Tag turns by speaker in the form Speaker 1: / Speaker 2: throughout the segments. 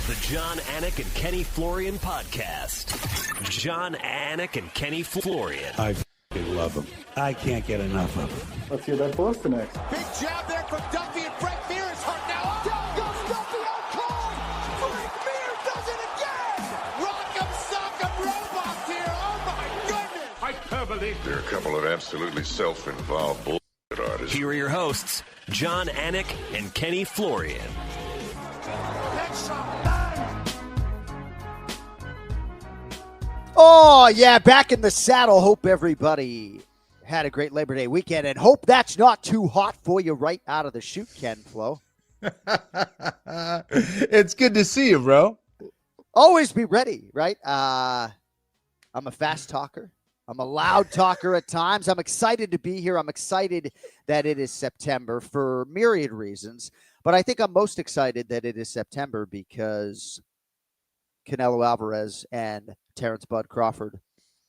Speaker 1: The Jon Anik and Kenny Florian Podcast. Jon Anik and Kenny Florian.
Speaker 2: I love them. I can't get enough of them.
Speaker 3: Let's hear that Boston next.
Speaker 4: Big jab there from Duffy, and Frank Mir is hurt now. Down goes Duffy, out cold. Frank Mir does it again. Rock'em sock'em robots here. Oh my goodness.
Speaker 5: Hyperbole. There are a couple of absolutely self-involved bullshit artists.
Speaker 1: Here are your hosts, Jon Anik and Kenny Florian.
Speaker 6: Oh, yeah, back in the saddle. Hope everybody had a great Labor Day weekend, and hope that's not too hot for you right out of the chute, Ken Flo.
Speaker 7: It's good to see you, bro.
Speaker 6: Always be ready, right? I'm a fast talker. I'm a loud talker at times. I'm excited to be here. I'm excited that it is September for myriad reasons, but I think I'm most excited that it is September because Canelo Alvarez and Terrence Bud Crawford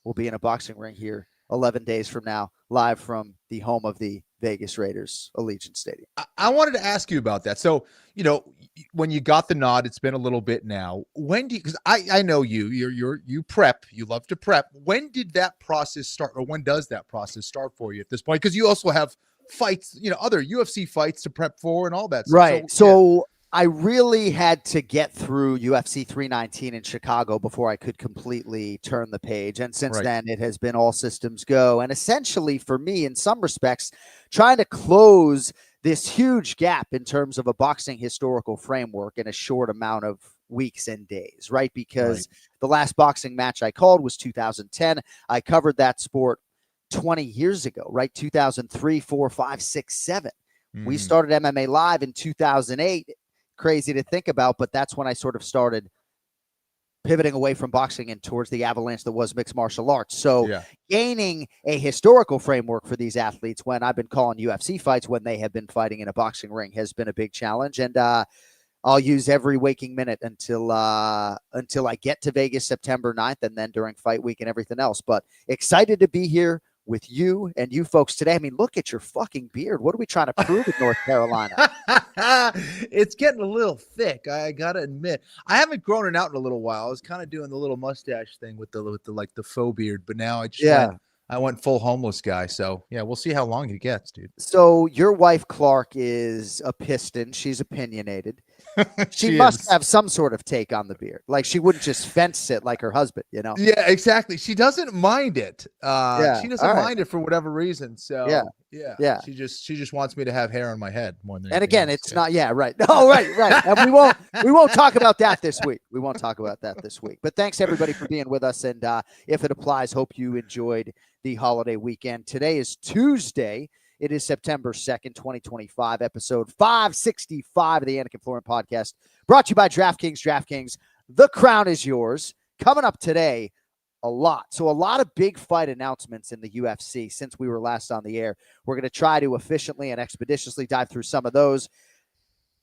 Speaker 6: will be in a boxing ring here 11 days from now, live from the home of the Vegas Raiders, Allegiant Stadium.
Speaker 7: I wanted to ask you about that. So, you know, when you got the nod, it's been a little bit now. When do you, because I know you prep, you love to prep. When did that process start, or when does that process start for you at this point? Because you also have fights, you know, other UFC fights to prep for and all that stuff.
Speaker 6: Right. So I really had to get through UFC 319 in Chicago before I could completely turn the page. And since then, it has been all systems go. And essentially, for me, in some respects, trying to close this huge gap in terms of a boxing historical framework in a short amount of weeks and days, right? Because the last boxing match I called was 2010. I covered that sport 20 years ago, right? 2003, 4, 5, 6, 7. We started MMA Live in 2008. Crazy to think about, but that's when I sort of started pivoting away from boxing and towards the avalanche that was mixed martial arts. So gaining a historical framework for these athletes when I've been calling UFC fights when they have been fighting in a boxing ring has been a big challenge. And I'll use every waking minute until I get to Vegas September 9th and then during fight week and everything else. But excited to be here with you and you folks today. I mean, look at your fucking beard. What are we trying to prove in North Carolina?
Speaker 7: It's getting a little thick. I gotta admit, I haven't grown it out in a little while. I was kind of doing the little mustache thing with the like the faux beard, but now I went full homeless guy. So yeah, we'll see how long it gets, dude.
Speaker 6: So your wife Clark is a piston. She's opinionated. She must have some sort of take on the beard. Like she wouldn't just fence it like her husband, you know?
Speaker 7: Yeah, exactly. She doesn't mind it. She doesn't mind it for whatever reason. So yeah. She just wants me to have hair on my head more than.
Speaker 6: And again, it's not. Yeah, right. No, right. And we won't talk about that this week. We won't talk about that this week. But thanks everybody for being with us. And if it applies, hope you enjoyed the holiday weekend. Today is Tuesday. It is September 2nd, 2025, episode 565 of the Anik Florian Podcast, brought to you by DraftKings. DraftKings, the crown is yours. Coming up today, a lot. So a lot of big fight announcements in the UFC since we were last on the air. We're going to try to efficiently and expeditiously dive through some of those.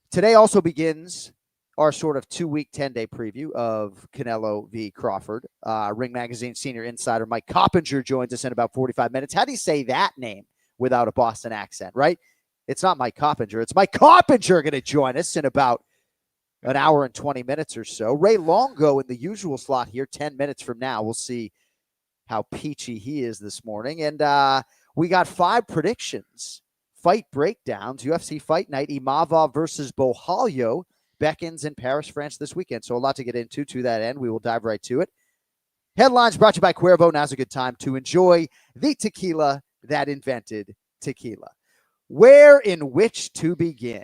Speaker 6: Today also begins our sort of 2-week, 10-day preview of Canelo v. Crawford. Ring Magazine senior insider Mike Coppinger joins us in about 45 minutes. How do you say that name without a Boston accent, right? It's not Mike Coppinger. It's Mike Coppinger going to join us in about an hour and 20 minutes or so. Ray Longo in the usual slot here 10 minutes from now. We'll see how peachy he is this morning. And we got 5 predictions, fight breakdowns, UFC Fight Night, Imavov versus Borralho, beckons in Paris, France this weekend. So a lot to get into to that end. We will dive right to it. Headlines brought to you by Cuervo. Now's a good time to enjoy the tequila that invented tequila. Where in which to begin?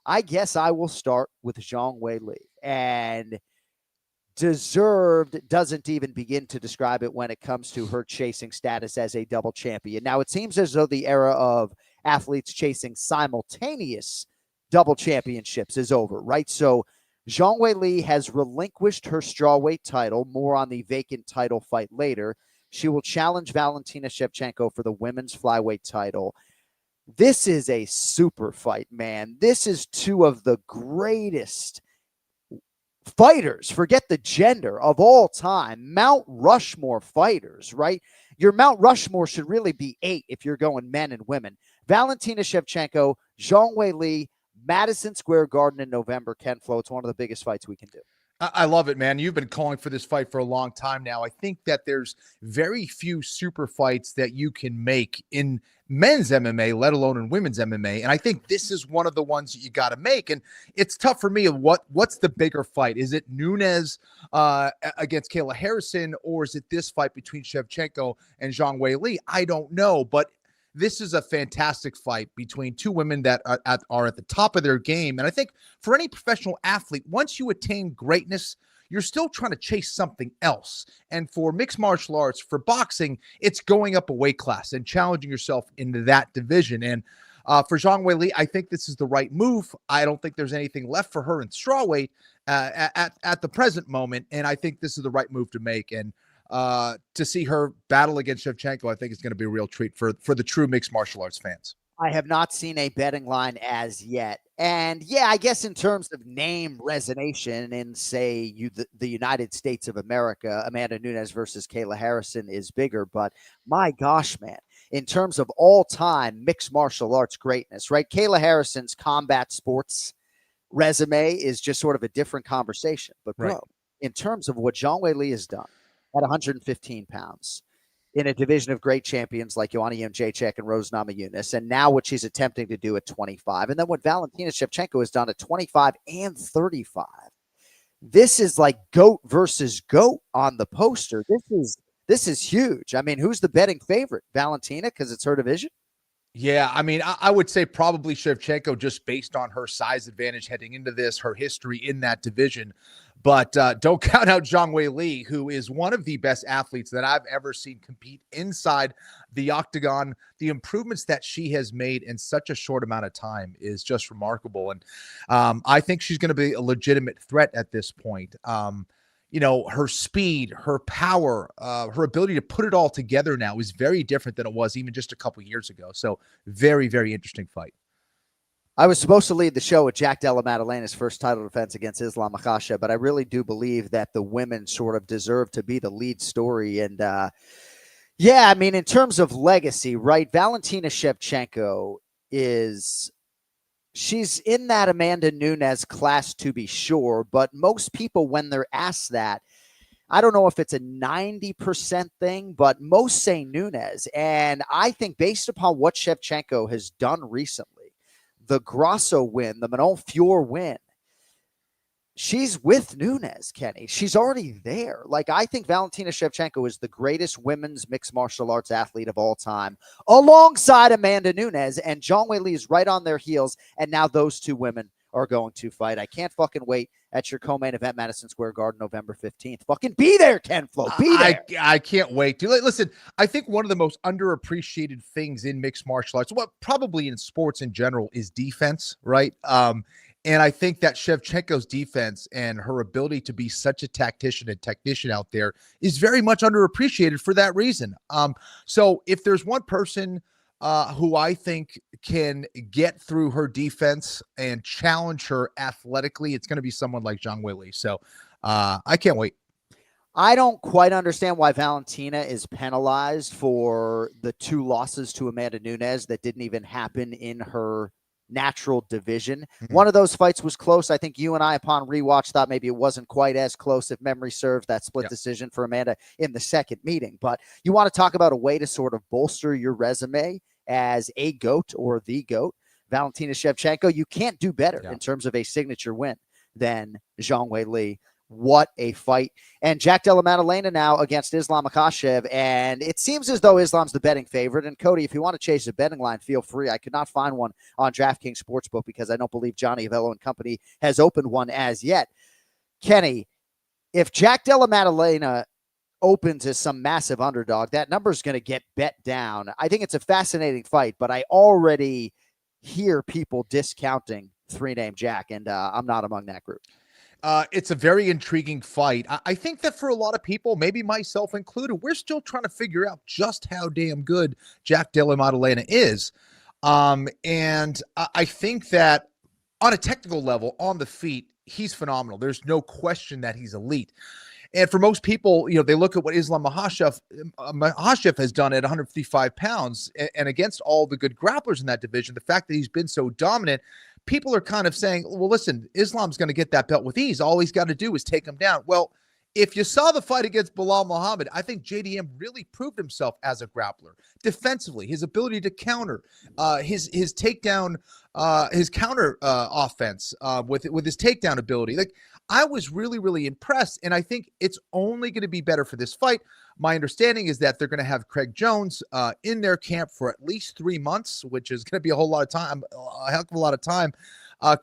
Speaker 6: I guess I will start with Zhang Weili. And deserved doesn't even begin to describe it when it comes to her chasing status as a double champion. Now, it seems as though the era of athletes chasing simultaneous double championships is over, right? So Zhang Weili has relinquished her strawweight title, more on the vacant title fight later. She will challenge Valentina Shevchenko for the women's flyweight title. This is a super fight, man. This is 2 of the greatest fighters, forget the gender, of all time. Mount Rushmore fighters, right? Your Mount Rushmore should really be 8 if you're going men and women. Valentina Shevchenko, Zhang Weili, Madison Square Garden in November. Ken Flo, it's one of the biggest fights we can do.
Speaker 7: I love it, man. You've been calling for this fight for a long time now. I think that there's very few super fights that you can make in men's MMA, let alone in women's MMA. And I think this is one of the ones that you got to make. And it's tough for me. What's the bigger fight? Is it Nunes against Kayla Harrison, or is it this fight between Shevchenko and Zhang Weili? I don't know, but this is a fantastic fight between two women that are at the top of their game. And I think for any professional athlete, once you attain greatness, you're still trying to chase something else. And for mixed martial arts, for boxing, it's going up a weight class and challenging yourself into that division. And for Zhang Weili, I think this is the right move. I don't think there's anything left for her in strawweight at the present moment. And I think this is the right move to make. And to see her battle against Shevchenko, I think it's going to be a real treat for the true mixed martial arts fans.
Speaker 6: I have not seen a betting line as yet. And yeah, I guess in terms of name resonation in, say, the United States of America, Amanda Nunes versus Kayla Harrison is bigger. But my gosh, man, in terms of all-time mixed martial arts greatness, right? Kayla Harrison's combat sports resume is just sort of a different conversation. But bro, right, in terms of what Zhang Weili has done at 115 pounds in a division of great champions like Joanna Jędrzejczyk and Rose Namajunas, and now what she's attempting to do at 25, and then what Valentina Shevchenko has done at 25 and 35. This is like GOAT versus GOAT on the poster. This is huge. I mean, who's the betting favorite? Valentina, because it's her division?
Speaker 7: Yeah, I mean, I would say probably Shevchenko, just based on her size advantage heading into this, her history in that division. But don't count out Zhang Weili, who is one of the best athletes that I've ever seen compete inside the octagon. The improvements that she has made in such a short amount of time is just remarkable. And I think she's going to be a legitimate threat at this point. You know, her speed, her power, her ability to put it all together now is very different than it was even just a couple years ago. So very, very interesting fight.
Speaker 6: I was supposed to lead the show with Jack Della Maddalena's first title defense against Islam Makhachev, but I really do believe that the women sort of deserve to be the lead story. And yeah, I mean, in terms of legacy, right? Valentina Shevchenko she's in that Amanda Nunes class to be sure, but most people, when they're asked that, I don't know if it's a 90% thing, but most say Nunes. And I think based upon what Shevchenko has done recently, the Grasso win, the Manon Fior win, she's with Nunes, Kenny. She's already there. Like, I think Valentina Shevchenko is the greatest women's mixed martial arts athlete of all time, alongside Amanda Nunes, and Zhang Weili is right on their heels, and now those two women are going to fight. I can't fucking wait at your co-main event, Madison Square Garden, November 15th. Fucking be there, Ken Flo. Be there.
Speaker 7: I can't wait to. Listen, I think one of the most underappreciated things in mixed martial arts, well, probably in sports in general, is defense, right? And I think that Shevchenko's defense and her ability to be such a tactician and technician out there is very much underappreciated for that reason. So if there's one person who I think can get through her defense and challenge her athletically, it's going to be someone like Zhang Weili. So I can't wait.
Speaker 6: I don't quite understand why Valentina is penalized for the two losses to Amanda Nunes that didn't even happen in her natural division. Mm-hmm. One of those fights was close. I think you and I, upon rewatch, thought maybe it wasn't quite as close, if memory serves, that split decision for Amanda in the second meeting. But you want to talk about a way to sort of bolster your resume as a GOAT or the GOAT, Valentina Shevchenko, you can't do better in terms of a signature win than Zhang Weili. What a fight. And Jack Della Maddalena now against Islam Makhachev. And it seems as though Islam's the betting favorite. And Cody, if you want to chase a betting line, feel free. I could not find one on DraftKings Sportsbook because I don't believe Johnny Avello and company has opened one as yet. Kenny, if Jack Della Maddalena opens as some massive underdog, that number is going to get bet down. I think it's a fascinating fight, but I already hear people discounting three-name Jack, and I'm not among that group.
Speaker 7: It's a very intriguing fight. I think that for a lot of people, maybe myself included, we're still trying to figure out just how damn good Jack Della Maddalena is. And I think that on a technical level, on the feet, he's phenomenal. There's no question that he's elite. And for most people, you know, they look at what Islam Makhachev has done at 155 pounds and against all the good grapplers in that division, the fact that he's been so dominant, people are kind of saying, well, listen, Islam's going to get that belt with ease. All he's got to do is take him down. Well, if you saw the fight against Belal Muhammad, I think JDM really proved himself as a grappler defensively. His ability to counter, his takedown, his counter offense with his takedown ability. Like, I was really, really impressed, and I think it's only going to be better for this fight. My understanding is that they're going to have Craig Jones in their camp for at least 3 months, which is going to be a whole lot of time, a heck of a lot of time.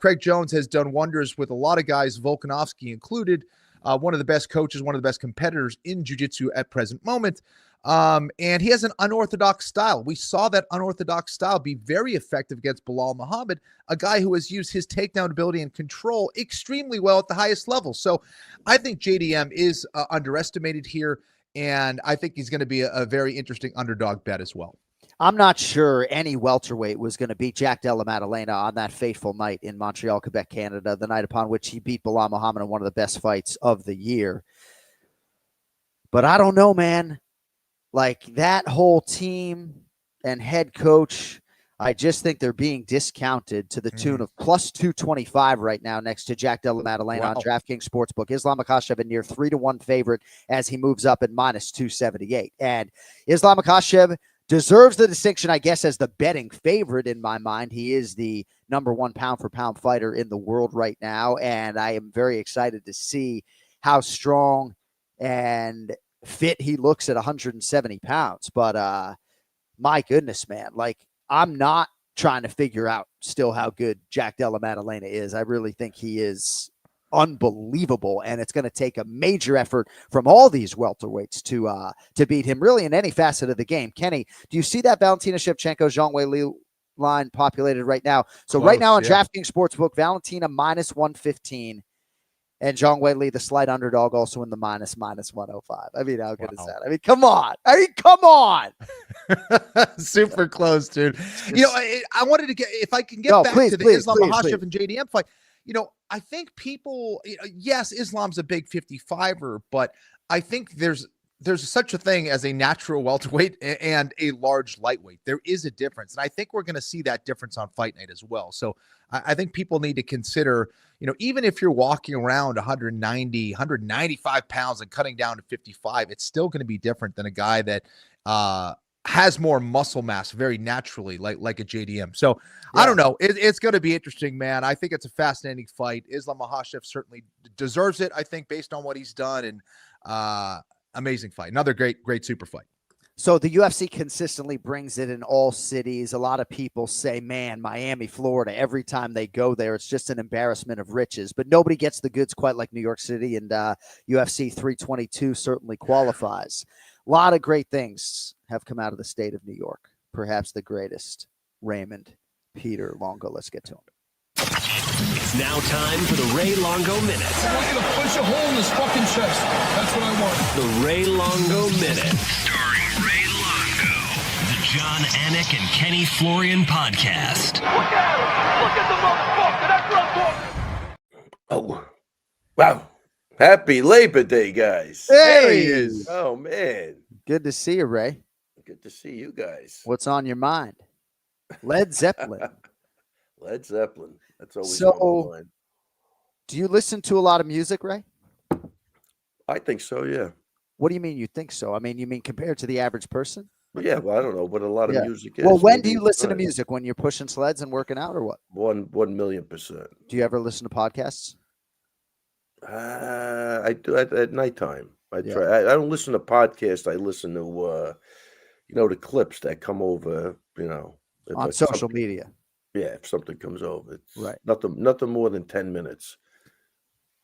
Speaker 7: Craig Jones has done wonders with a lot of guys, Volkanovski included, one of the best coaches, one of the best competitors in jiu-jitsu at present moment. And he has an unorthodox style. We saw that unorthodox style be very effective against Belal Muhammad, a guy who has used his takedown ability and control extremely well at the highest level. So I think JDM is underestimated here, and I think he's going to be a very interesting underdog bet as well.
Speaker 6: I'm not sure any welterweight was going to beat Jack Della Maddalena on that fateful night in Montreal, Quebec, Canada, the night upon which he beat Belal Muhammad in one of the best fights of the year. But I don't know, man. Like, that whole team and head coach, I just think they're being discounted to the tune of plus 225 right now next to Jack Della Maddalena on DraftKings Sportsbook. Islam Makhachev a near 3-1 favorite as he moves up at minus 278. And Islam Makhachev deserves the distinction, I guess, as the betting favorite in my mind. He is the number one pound-for-pound fighter in the world right now, and I am very excited to see how strong and fit he looks at 170 pounds. But my goodness, man, like, I'm not trying to figure out still how good Jack Della Maddalena is. I really think he is unbelievable, and it's going to take a major effort from all these welterweights to beat him really in any facet of the game. Kenny, do you see that Valentina Shevchenko, Zhang Weili line populated right now? So right now on DraftKings Sportsbook, Valentina minus 115 and Zhang Weili, the slight underdog, also in the minus 105. I mean, how good is that? I mean, come on.
Speaker 7: Super close, dude. You know, I wanted to get, if I can get back to the Islam Makhachev and JDM fight, you know, I think people, yes, Islam's a big 55er, but I think there's such a thing as a natural welterweight and a large lightweight. There is a difference. And I think we're going to see that difference on Fight Night as well. So I think people need to consider, you know, even if you're walking around 190, 195 pounds and cutting down to 55, it's still going to be different than a guy that has more muscle mass very naturally, like a JDM. So I don't know. It's going to be interesting, man. I think it's a fascinating fight. Islam Makhachev certainly deserves it, I think, based on what he's done. And amazing fight. Another great super fight.
Speaker 6: So the UFC consistently brings it in all cities. A lot of people say, man, Miami, Florida, every time they go there, it's just an embarrassment of riches. But nobody gets the goods quite like New York City, and UFC 322 certainly qualifies. A lot of great things have come out of the state of New York. Perhaps the greatest, Raymond Peter Longo. Let's get to him.
Speaker 1: It's now time for the Ray Longo Minute.
Speaker 3: I want you to punch a hole in his fucking chest. That's what I want.
Speaker 1: The Ray Longo Minute. Starring Ray Longo. The Jon Anik and Kenny Florian Podcast.
Speaker 4: Look at him! Look at the motherfucker! That front foot!
Speaker 8: Oh, wow. Happy Labor Day, guys.
Speaker 6: There he
Speaker 7: is.
Speaker 8: Oh, man.
Speaker 6: Good to see you, Ray.
Speaker 8: Good to see you guys.
Speaker 6: What's on your mind? Led Zeppelin.
Speaker 8: Led Zeppelin. That's always
Speaker 6: So,
Speaker 8: on my mind.
Speaker 6: Do you listen to a lot of music, Ray?
Speaker 8: I think so, yeah.
Speaker 6: What do you mean you think so? I mean, you mean compared to the average person?
Speaker 8: Yeah, well, I don't know what a lot of music is.
Speaker 6: Well, when do
Speaker 8: Maybe
Speaker 6: you
Speaker 8: it's
Speaker 6: listen to
Speaker 8: fine.
Speaker 6: music? When you're pushing sleds and working out, or what?
Speaker 8: 1,000,000%.
Speaker 6: Do you ever listen to podcasts?
Speaker 8: I do at nighttime. I try. I don't listen to podcasts. I listen to, the clips that come over,
Speaker 6: On social media.
Speaker 8: Yeah, if something comes over, it's
Speaker 6: Right.
Speaker 8: nothing more than 10 minutes.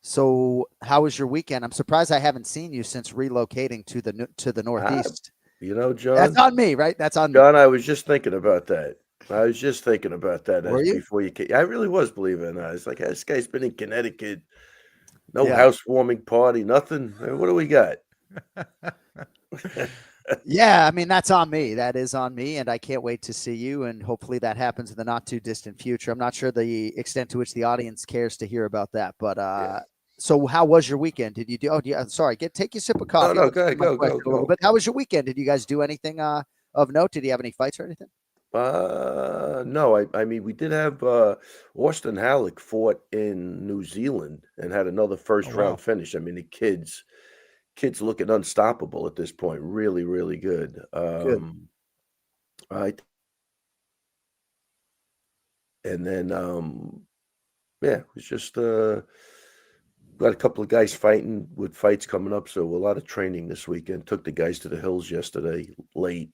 Speaker 6: So how was your weekend? I'm surprised I haven't seen you since relocating to the Northeast.
Speaker 8: John.
Speaker 6: That's on me, right? That's on me.
Speaker 8: John, I was just thinking about that.
Speaker 6: Were you?
Speaker 8: Before you came. I really was, believe it or not. It's like, this guy's been in Connecticut. No housewarming party, nothing. What do we got?
Speaker 6: Yeah, I mean, that's on me. That is on me, and I can't wait to see you, and hopefully that happens in the not-too-distant future. I'm not sure the extent to which the audience cares to hear about that, but so how was your weekend? Did you do – sorry, take your sip of coffee.
Speaker 8: No, go.
Speaker 6: But how was your weekend? Did you guys do anything of note? Did you have any fights or anything?
Speaker 8: No, I mean, we did have Austin Halleck fought in New Zealand and had another first
Speaker 7: Oh, wow.
Speaker 8: round finish. I mean, the kids looking unstoppable at this point. Really, really good. I and then yeah, it was just got a couple of guys fighting with fights coming up, so a lot of training this weekend. Took the guys to the hills yesterday late.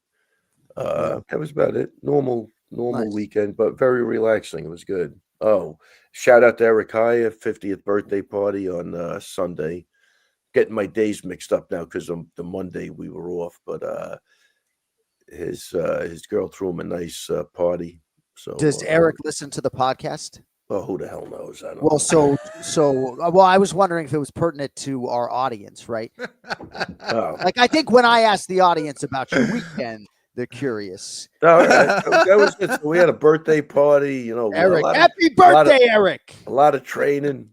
Speaker 8: That was about it. Normal
Speaker 6: Nice.
Speaker 8: weekend, but very relaxing. It was good. Oh, shout out to Eric Haya, 50th birthday party on Sunday. Getting my days mixed up now because the Monday we were off, but his girl threw him a nice party. So
Speaker 6: Does Eric listen to the podcast?
Speaker 8: well, who the hell knows? I don't
Speaker 6: Well,
Speaker 8: know.
Speaker 6: well, I was wondering if it was pertinent to our audience, right?
Speaker 8: Oh.
Speaker 6: Like, I think when I asked the audience about your weekend, they're curious.
Speaker 8: No, that was it. So we had a birthday party, you know.
Speaker 6: Eric, happy birthday, Eric.
Speaker 8: A lot of training.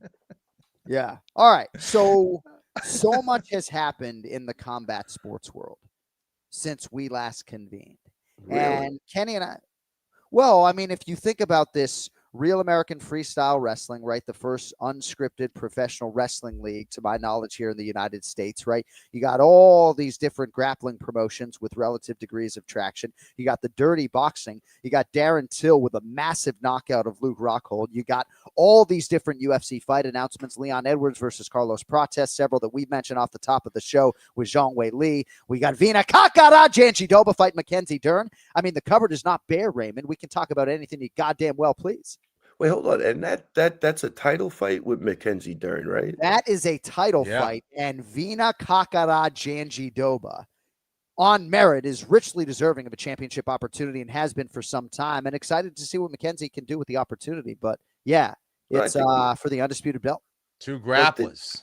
Speaker 6: Yeah. All right. So much has happened in the combat sports world since we last convened.
Speaker 8: Really?
Speaker 6: And Kenny and I, well, I mean, if you think about this, Real American Freestyle Wrestling, right? The first unscripted professional wrestling league, to my knowledge, here in the United States, right? You got all these different grappling promotions with relative degrees of traction. You got the Dirty Boxing. You got Darren Till with a massive knockout of Luke Rockhold. You got all these different UFC fight announcements. Leon Edwards versus Carlos Prates, several that we mentioned off the top of the show with Zhang Weili. We got Vina Kakara, Janji Doba fight Mackenzie Dern. I mean, the cupboard is not bare, Raymond. We can talk about anything you goddamn well please.
Speaker 8: Wait, hold on. And that's a title fight with Mackenzie Dern, right?
Speaker 6: That is a title fight, and Vina Kakara Janji Doba on merit is richly deserving of a championship opportunity and has been for some time, and excited to see what Mackenzie can do with the opportunity. But yeah, it's for the undisputed belt.
Speaker 7: Two grapplers.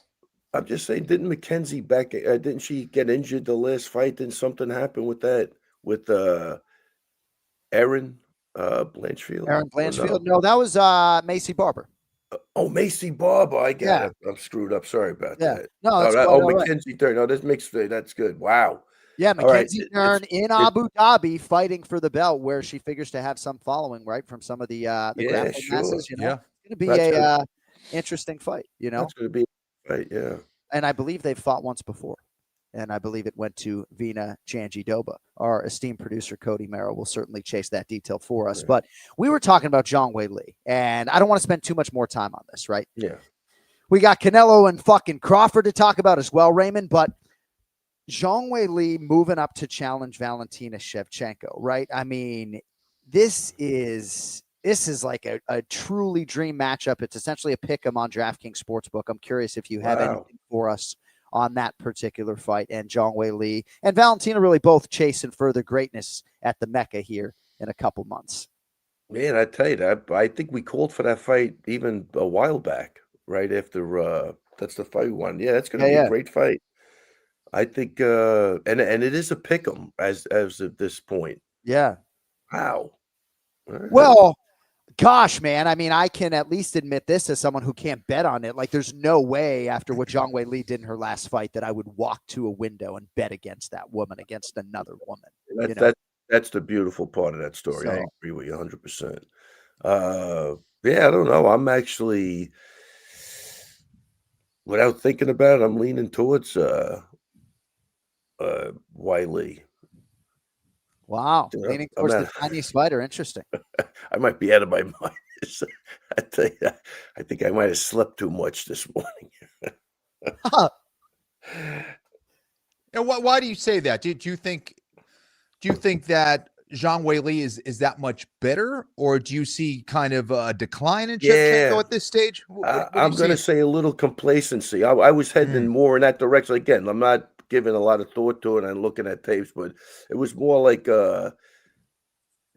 Speaker 8: I'm just saying, didn't Mackenzie didn't she get injured the last fight? Didn't something happen with that, with Aaron Blanchfield?
Speaker 6: Aaron Blanchfield? No, that was Macy Barber.
Speaker 8: Macy Barber. I get it. I'm screwed up. Sorry about that.
Speaker 6: No, that's
Speaker 8: Mackenzie Dern. No, that's good. Wow.
Speaker 6: Yeah, Mackenzie Dern in Abu Dhabi fighting for the belt, where she figures to have some following, right, from some of the grappling masses. You know, it's going to be a interesting fight. You know,
Speaker 8: it's going to be a fight. Yeah,
Speaker 6: and I believe they've fought once before. And I believe it went to Vina Janji Doba. Our esteemed producer, Cody Merrill, will certainly chase that detail for us. Right. But we were talking about Zhang Weili, and I don't want to spend too much more time on this, right?
Speaker 8: Yeah.
Speaker 6: We got Canelo and fucking Crawford to talk about as well, Raymond, but Zhang Weili moving up to challenge Valentina Shevchenko, right? I mean, this is like a truly dream matchup. It's essentially a pick 'em on DraftKings Sportsbook. I'm curious if you have anything for us on that particular fight, and Zhang Weili and Valentina really both chasing further greatness at the Mecca here in a couple months.
Speaker 8: Man, I tell you that, I think we called for that fight even a while back, right after that's the fight we won. Yeah, that's going to be a great fight. I think, and it is a pick 'em as of this point.
Speaker 6: Yeah.
Speaker 8: Wow.
Speaker 6: Well, gosh, man. I mean, I can at least admit this as someone who can't bet on it. Like, there's no way after what Zhang Weili did in her last fight that I would walk to a window and bet against that woman, against another woman.
Speaker 8: That's the beautiful part of that story. I agree with you 100%. Yeah, I don't know. I'm actually, without thinking about it, I'm leaning towards Weili.
Speaker 6: Wow. Leaning towards the Chinese fighter. Interesting.
Speaker 8: I might be out of my mind. I think I might have slept too much this morning.
Speaker 7: And why do you say that? Do you think that Zhang Weili is that much better, or do you see kind of a decline in Shevchenko at this stage?
Speaker 8: I'm going to say a little complacency. I was heading more in that direction. Again, I'm not giving a lot of thought to it and looking at tapes, but it was more like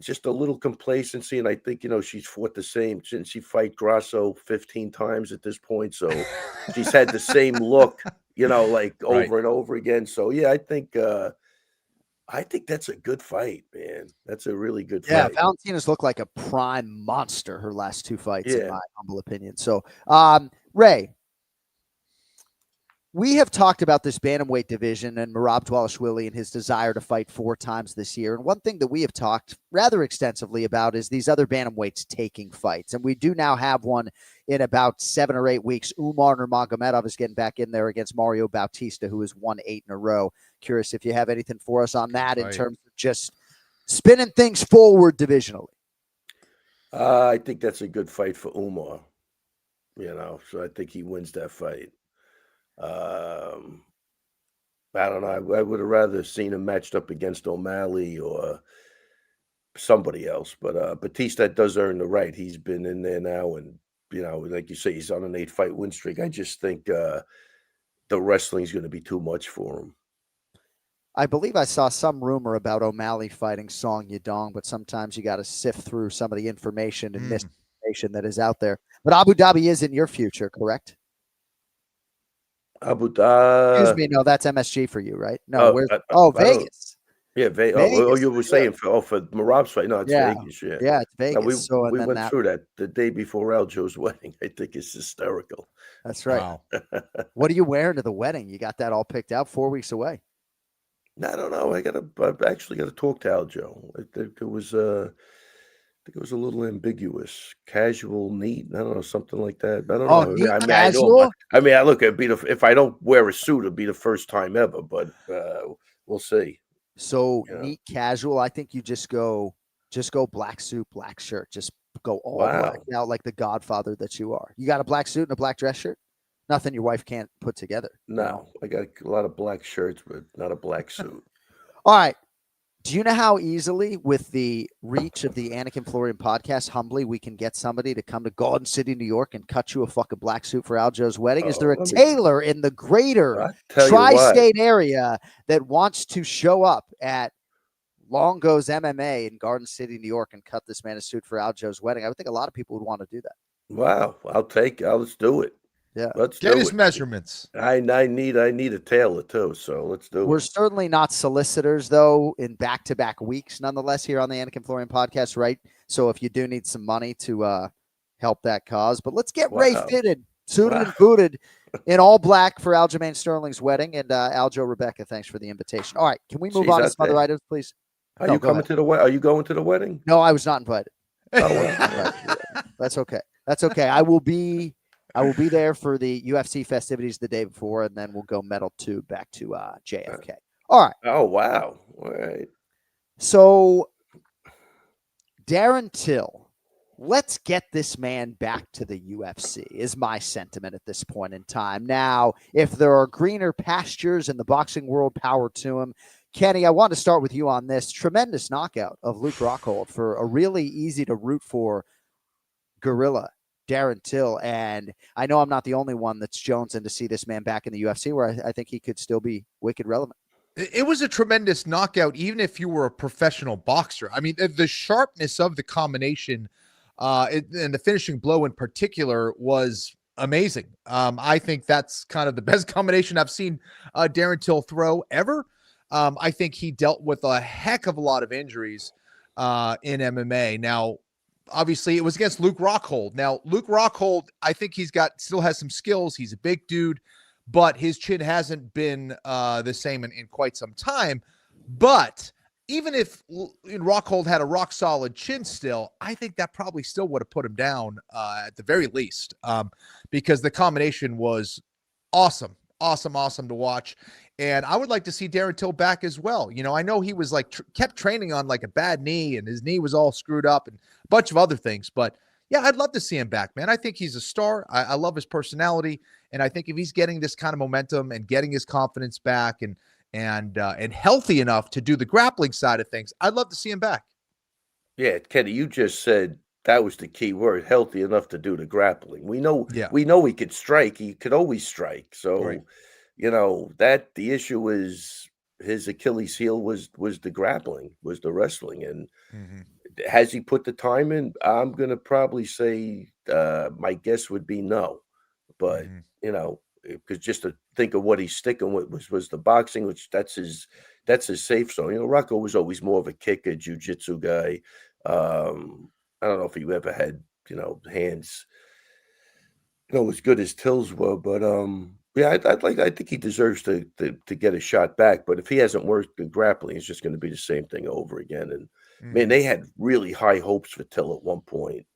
Speaker 8: just a little complacency. And I think, she's fought the same. Shouldn't she fight Grasso 15 times at this point? So she's had the same look, like over and over again. So yeah, I think that's a good fight, man. That's a really good fight.
Speaker 6: Yeah, Valentina's looked like a prime monster her last two fights, in my humble opinion. So, Ray, we have talked about this bantamweight division and Merab Dvalishvili and his desire to fight 4 times this year. And one thing that we have talked rather extensively about is these other bantamweights taking fights. And we do now have one in about 7 or 8 weeks. Umar Nurmagomedov is getting back in there against Mario Bautista, who has won 8 in a row. Curious if you have anything for us on that in terms of just spinning things forward divisionally.
Speaker 8: I think that's a good fight for Umar. So I think he wins that fight. I don't know. I would have rather seen him matched up against O'Malley or somebody else. But Batista does earn the right. He's been in there now, and like you say, he's on an 8-fight win streak. I just think the wrestling is going to be too much for him.
Speaker 6: I believe I saw some rumor about O'Malley fighting Song Yadong, but sometimes you got to sift through some of the information and misinformation that is out there. But Abu Dhabi is in your future, correct?
Speaker 8: Abu Dhabi.
Speaker 6: Excuse me, no, that's MSG for you, right? No, Vegas.
Speaker 8: Yeah, Vegas. You were saying for Merab's fight. No, it's Vegas.
Speaker 6: Yeah, it's Vegas.
Speaker 8: We went through that the day before Aljo's wedding. I think it's hysterical.
Speaker 6: That's right. Wow. What are you wearing to the wedding? You got that all picked out 4 weeks away.
Speaker 8: I don't know. I've actually got to talk to Aljo. It was a little ambiguous. Casual, neat. I don't know, something like that. I don't know.
Speaker 6: Neat, casual?
Speaker 8: I look, if I don't wear a suit, it'll be the first time ever. But we'll see.
Speaker 6: So neat, casual. I think you just go black suit, black shirt. Just go all black out like the Godfather that you are. You got a black suit and a black dress shirt? Nothing your wife can't put together.
Speaker 8: No, I got a lot of black shirts, but not a black suit.
Speaker 6: All right. Do you know how easily, with the reach of the Anik Florian podcast, humbly, we can get somebody to come to Garden City, New York, and cut you a fucking black suit for Aljo's wedding? Is there a tailor in the greater tri-state area that wants to show up at Longo's MMA in Garden City, New York, and cut this man a suit for Aljo's wedding? I would think a lot of people would want to do that.
Speaker 8: Wow. Let's do it.
Speaker 6: Yeah,
Speaker 8: let's
Speaker 7: get his measurements.
Speaker 8: I need a tailor too, so let's do it.
Speaker 6: We're certainly not solicitors, though, in back-to-back weeks, nonetheless, here on the Anik Florian podcast, right? So if you do need some money to help that cause, but let's get Ray fitted, suited and booted in all black for Aljamain Sterling's wedding. And Aljo, Rebecca, thanks for the invitation. All right, can we move on to some other items, please?
Speaker 8: Are you going to the wedding?
Speaker 6: No, I was not invited.
Speaker 8: Oh, well.
Speaker 6: That's okay. That's okay. I will be there for the UFC festivities the day before, and then we'll go medal 2 back to JFK. All right.
Speaker 8: Oh, wow. All right.
Speaker 6: So, Darren Till, let's get this man back to the UFC, is my sentiment at this point in time. Now, if there are greener pastures in the boxing world, power to him. Kenny, I want to start with you on this. Tremendous knockout of Luke Rockhold for a really easy to root for gorilla, Darren Till. And I know I'm not the only one that's jonesing to see this man back in the UFC, where I think he could still be wicked relevant.
Speaker 7: It was a tremendous knockout, even if you were a professional boxer. I mean, the sharpness of the combination and the finishing blow in particular was amazing. I think that's kind of the best combination I've seen Darren Till throw ever. I think he dealt with a heck of a lot of injuries in MMA. Now, obviously, it was against Luke Rockhold. Now, Luke Rockhold, I think still has some skills. He's a big dude, but his chin hasn't been the same in quite some time. But even if Rockhold had a rock solid chin still, I think that probably still would have put him down at the very least, because the combination was awesome to watch. And I would like to see Darren Till back as well. You know, I know he was kept training on like a bad knee, and his knee was all screwed up and a bunch of other things. But yeah, I'd love to see him back, man. I think he's a star. I love his personality. And I think if he's getting this kind of momentum and getting his confidence back and healthy enough to do the grappling side of things, I'd love to see him back. Yeah,
Speaker 8: Kenny, you just said that was the key word, healthy enough to do the grappling. We know he could strike. He could always strike. So, right. You know, that the issue is his Achilles heel was the grappling, was the wrestling. And has he put the time in? I'm going to probably say my guess would be no. But, you know, because just to think of what he's sticking with was the boxing, which that's his safe zone. You know, Rocco was always more of a kicker, jiu-jitsu guy. I don't know if he ever had, you know, hands, you know, as good as Till's were, but Yeah, I think he deserves to get a shot back. But if he hasn't worked the grappling, it's just going to be the same thing over again. And man, they had really high hopes for Till at one point,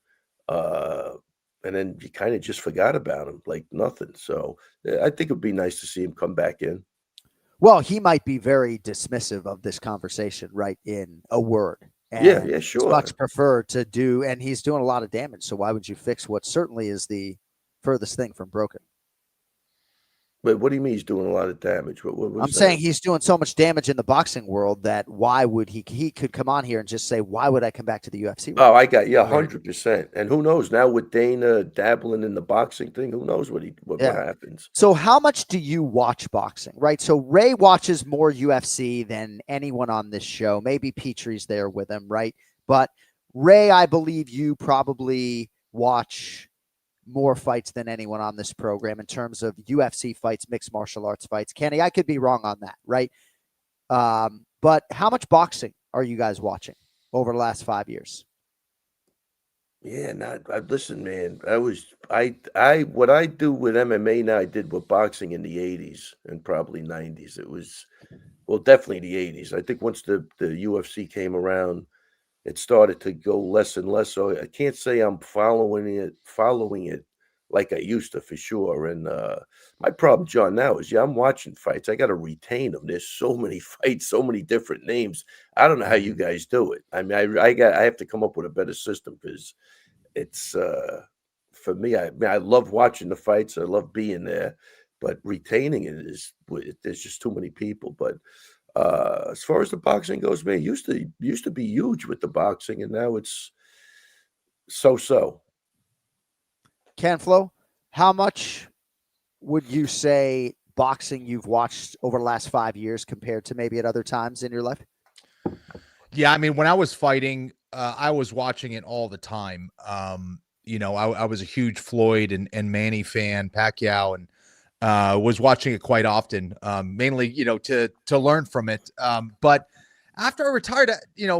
Speaker 8: and then you kind of just forgot about him like nothing. So I think it'd be nice to see him come back in.
Speaker 6: Well, he might be very dismissive of this conversation, right? In a word. And
Speaker 8: Yeah, sure.
Speaker 6: It's much preferred to do, and he's doing a lot of damage. So why would you fix what certainly is the furthest thing from broken?
Speaker 8: But what do you mean he's doing a lot of damage? What
Speaker 6: I'm saying he's doing so much damage in the boxing world that why would he could come on here and just say, why would I come back to the UFC?
Speaker 8: Oh, I got 100%. And who knows now with Dana dabbling in the boxing thing? Who knows what happens?
Speaker 6: So how much do you watch boxing? Right. So Ray watches more UFC than anyone on this show. Maybe Petrie's there with him, right? But Ray, I believe you probably watch more fights than anyone on this program in terms of UFC fights, mixed martial arts fights. Kenny, I could be wrong on that, right? But how much boxing are you guys watching over the last 5 years?
Speaker 8: Yeah, listen, man. What I do with MMA now, I did with boxing in the 80s and probably 90s. It was, well, definitely the 80s. I think once the UFC came around, it started to go less and less. So I can't say I'm following it like I used to for sure. And my problem, John, now is I'm watching fights. I got to retain them. There's so many fights, so many different names. I don't know how you guys do it. I mean, I have to come up with a better system because it's for me. I love watching the fights. I love being there, but retaining it there's just too many people. But as far as the boxing goes, man, used to be huge with the boxing, and now it's so.
Speaker 6: Ken Flo, how much would you say boxing you've watched over the last 5 years compared to maybe at other times in your life?
Speaker 7: Yeah, I mean, when I was fighting, I was watching it all the time. I was a huge Floyd and Manny fan, Pacquiao, and was watching it quite often, mainly, to learn from it. But after I retired,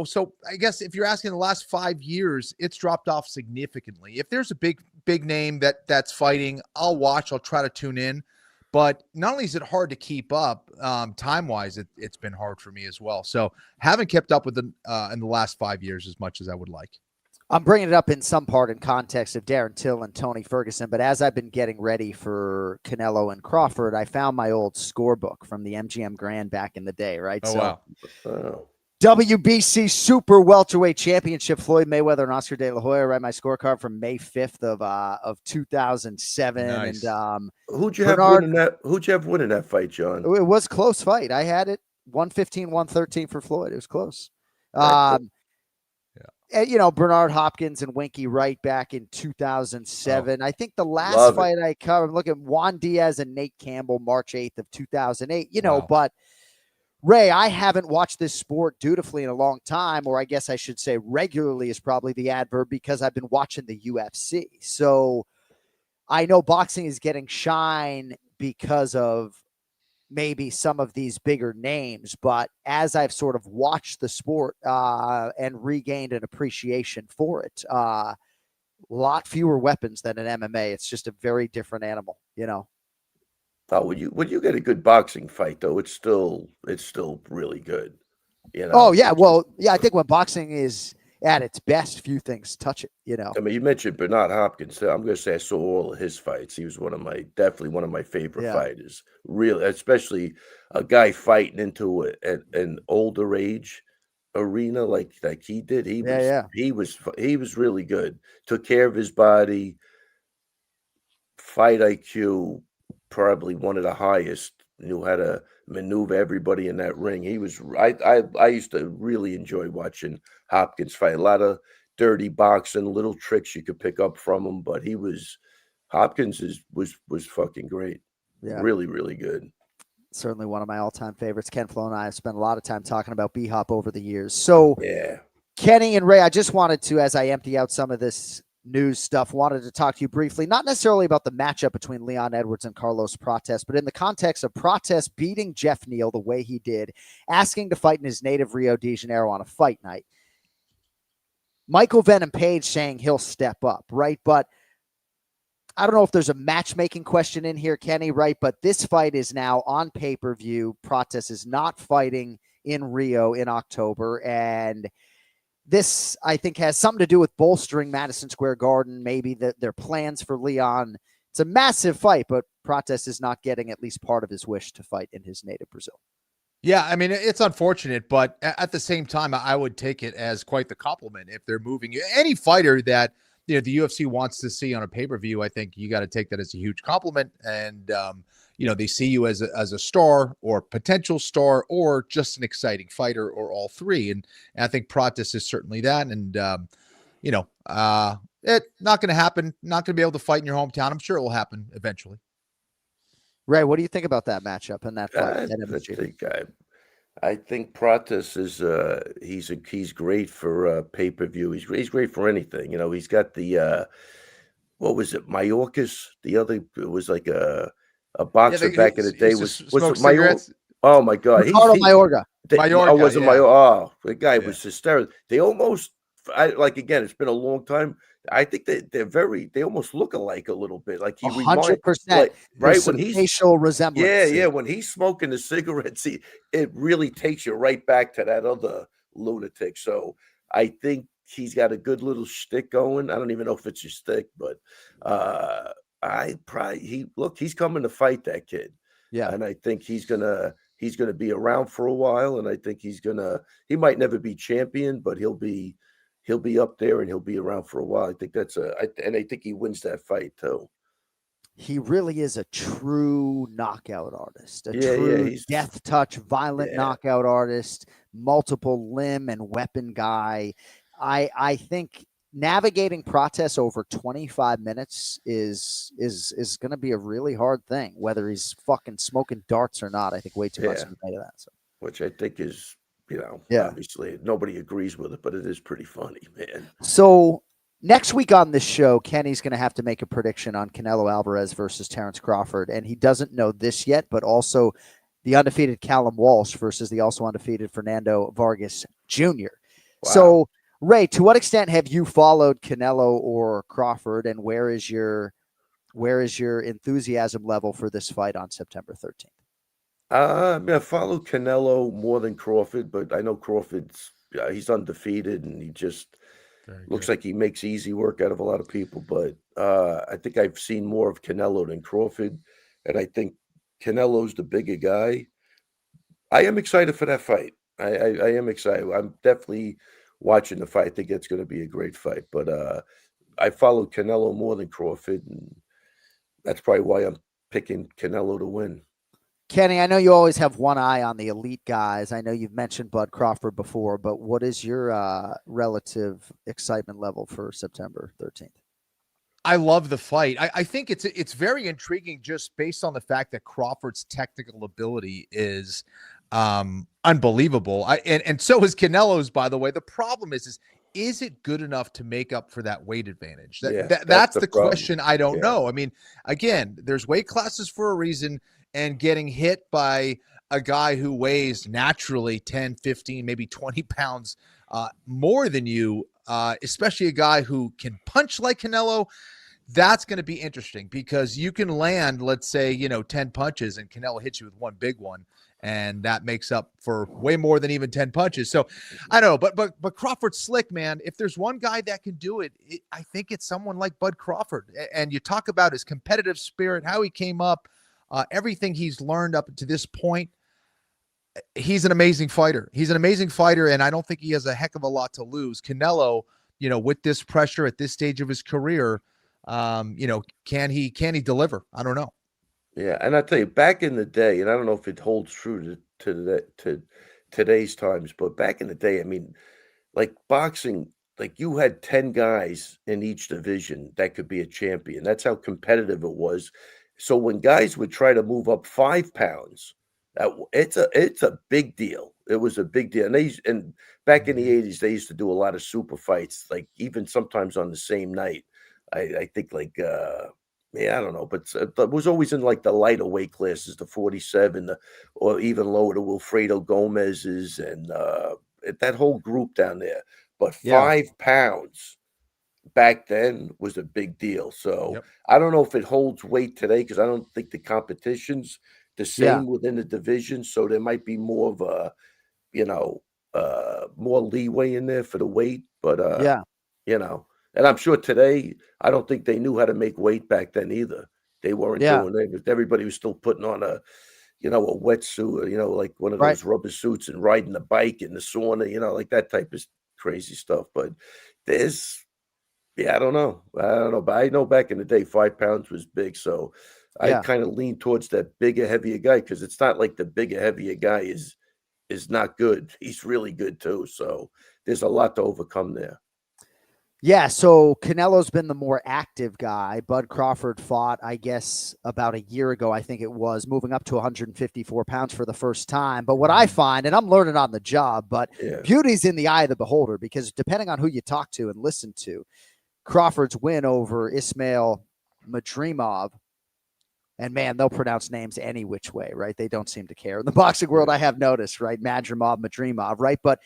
Speaker 7: so I guess if you're asking the last 5 years, it's dropped off significantly. If there's a big name that's fighting, I'll watch, I'll try to tune in. But not only is it hard to keep up, time-wise, it's been hard for me as well. So haven't kept up with them in the last 5 years as much as I would like.
Speaker 6: I'm bringing it up in some part in context of Darren Till and Tony Ferguson, but as I've been getting ready for Canelo and Crawford, I found my old scorebook from the MGM Grand back in the day, right?
Speaker 7: Oh,
Speaker 6: wow. WBC Super Welterweight Championship, Floyd Mayweather and Oscar De La Hoya, right? My scorecard from May 5th of 2007.
Speaker 7: Nice.
Speaker 6: And
Speaker 8: who'd you have winning that fight, John?
Speaker 6: It was a close fight. I had it 115, 113 for Floyd. It was close. Bernard Hopkins and Winky Wright back in 2007. I think the last fight I covered, I'm looking at Juan Diaz and Nate Campbell, March 8th of 2008, but Ray, I haven't watched this sport dutifully in a long time, or I guess I should say regularly is probably the adverb, because I've been watching the UFC. So I know boxing is getting shine because of maybe some of these bigger names, but as I've sort of watched the sport and regained an appreciation for it, a lot fewer weapons than an MMA. It's just a very different animal,
Speaker 8: Oh, when you get a good boxing fight, though, it's still really good.
Speaker 6: Oh yeah, well, yeah. I think when boxing is at its best, few things touch it.
Speaker 8: I mean, you mentioned Bernard Hopkins. I'm going to say I saw all of his fights. He was definitely one of my favorite fighters. Really, especially a guy fighting into an older age arena like he did. He was really good. Took care of his body. Fight IQ. Probably one of the highest, knew how to maneuver everybody in that ring. He was I used to really enjoy watching Hopkins fight. A lot of dirty boxing, little tricks you could pick up from him, but Hopkins was fucking great. Yeah. Really, really good.
Speaker 6: Certainly one of my all-time favorites. Ken Flo and I have spent a lot of time talking about B-Hop over the years. So
Speaker 8: yeah,
Speaker 6: Kenny and Ray, I just wanted to, as I empty out some of this news stuff, wanted to talk to you briefly, not necessarily about the matchup between Leon Edwards and Carlos Prates, but in the context of Prates beating Jeff Neal the way he did, asking to fight in his native Rio de Janeiro on a fight night. Michael Venom Page saying he'll step up, right? But I don't know if there's a matchmaking question in here, Kenny, right? But this fight is now on pay-per-view. Prates is not fighting in Rio in October. And this, I think, has something to do with bolstering Madison Square Garden, maybe their plans for Leon. It's a massive fight, but Prates is not getting at least part of his wish to fight in his native Brazil.
Speaker 7: Yeah, I mean, it's unfortunate, but at the same time, I would take it as quite the compliment if they're moving. Any fighter that the UFC wants to see on a pay-per-view, I think you got to take that as a huge compliment. And, they see you as a star or potential star or just an exciting fighter or all three. And I think Prates is certainly that. And, it's not going to happen. Not going to be able to fight in your hometown. I'm sure it will happen eventually.
Speaker 6: Ray, what do you think about that matchup and that fight?
Speaker 8: I think Prates is he's great for pay-per-view. He's great for anything. He's got the what was it, Mayorkas? The other, it was like a boxer back in the day. Was it Mayorga? Oh my God,
Speaker 6: Mayorga.
Speaker 8: Wasn't Mayorga? Oh, the guy was hysterical. They almost, again, it's been a long time. I think they almost look alike a little bit. Like he
Speaker 6: 100%,
Speaker 8: right? When he's
Speaker 6: facial resemblance.
Speaker 8: Yeah. When he's smoking the cigarettes, it really takes you right back to that other lunatic. So I think he's got a good little shtick going. I don't even know if it's a shtick, but he's coming to fight that kid.
Speaker 6: Yeah,
Speaker 8: and I think he's gonna be around for a while, and I think he might never be champion, but he'll be up there and he'll be around for a while. I think I think he wins that fight too.
Speaker 6: He really is a true knockout artist, true death touch, violent knockout artist, multiple limb and weapon guy. I think navigating Prates over 25 minutes is going to be a really hard thing, whether he's fucking smoking darts or not. I think way too much to be made of that. So.
Speaker 8: Which I think is, obviously nobody agrees with it, but it is pretty funny, man.
Speaker 6: So next week on this show, Kenny's going to have to make a prediction on Canelo Alvarez versus Terrence Crawford. And he doesn't know this yet, but also the undefeated Callum Walsh versus the also undefeated Fernando Vargas Jr. Wow. So, Ray, to what extent have you followed Canelo or Crawford, and where is your enthusiasm level for this fight on September 13th?
Speaker 8: I follow Canelo more than Crawford, but I know Crawford's he's undefeated and he just looks like he makes easy work out of a lot of people. But I think I've seen more of Canelo than Crawford, and I think Canelo's the bigger guy. I am excited for that fight. I am excited. I'm definitely watching the fight. I think it's going to be a great fight. But I follow Canelo more than Crawford, and that's probably why I'm picking Canelo to win.
Speaker 6: Kenny, I know you always have one eye on the elite guys. I know you've mentioned Bud Crawford before, but what is your relative excitement level for September 13th?
Speaker 7: I love the fight. I think it's very intriguing just based on the fact that Crawford's technical ability is unbelievable. And so is Canelo's, by the way. The problem is it good enough to make up for that weight advantage? That's the question I don't know. I mean, again, there's weight classes for a reason, and getting hit by a guy who weighs naturally 10, 15, maybe 20 pounds more than you, especially a guy who can punch like Canelo, that's going to be interesting because you can land, let's say, 10 punches and Canelo hits you with one big one, and that makes up for way more than even 10 punches. So I don't know, but Crawford's slick, man. If there's one guy that can do it, I think it's someone like Bud Crawford. And you talk about his competitive spirit, how he came up, everything he's learned up to this point. He's an amazing fighter. And I don't think he has a heck of a lot to lose. Canelo, with this pressure at this stage of his career, can he deliver? I don't know.
Speaker 8: Yeah, and I tell you, back in the day, and I don't know if it holds true to today's times, but back in the day, I mean, like boxing, like you had 10 guys in each division that could be a champion. That's how competitive it was. So when guys would try to move up 5 pounds, it's a big deal. It was a big deal. And back in the 80s, they used to do a lot of super fights, like even sometimes on the same night. I think I don't know, but it was always in like the lighter weight classes, the 47, or even lower, the Wilfredo Gomez's and that whole group down there. But 5 pounds, back then was a big deal. So
Speaker 7: Yep.
Speaker 8: I don't know if it holds weight today because I don't think the competition's the same within the division. So there might be more of a, more leeway in there for the weight. But, and I'm sure today, I don't think they knew how to make weight back then either. They weren't doing it. Everybody was still putting on a wetsuit, like one of those rubber suits and riding the bike in the sauna, like that type of crazy stuff. But I don't know. But I know back in the day, 5 pounds was big. So I kind of lean towards that bigger, heavier guy because it's not like the bigger, heavier guy is not good. He's really good too. So there's a lot to overcome there.
Speaker 6: Yeah, so Canelo's been the more active guy. Bud Crawford fought, I guess, about a year ago, I think it was, moving up to 154 pounds for the first time. But what I find, and I'm learning on the job, but beauty's in the eye of the beholder because depending on who you talk to and listen to, Crawford's win over Ismail Makhachev, and man, they'll pronounce names any which way, right? They don't seem to care. In the boxing world, I have noticed, right? Makhachev, right? But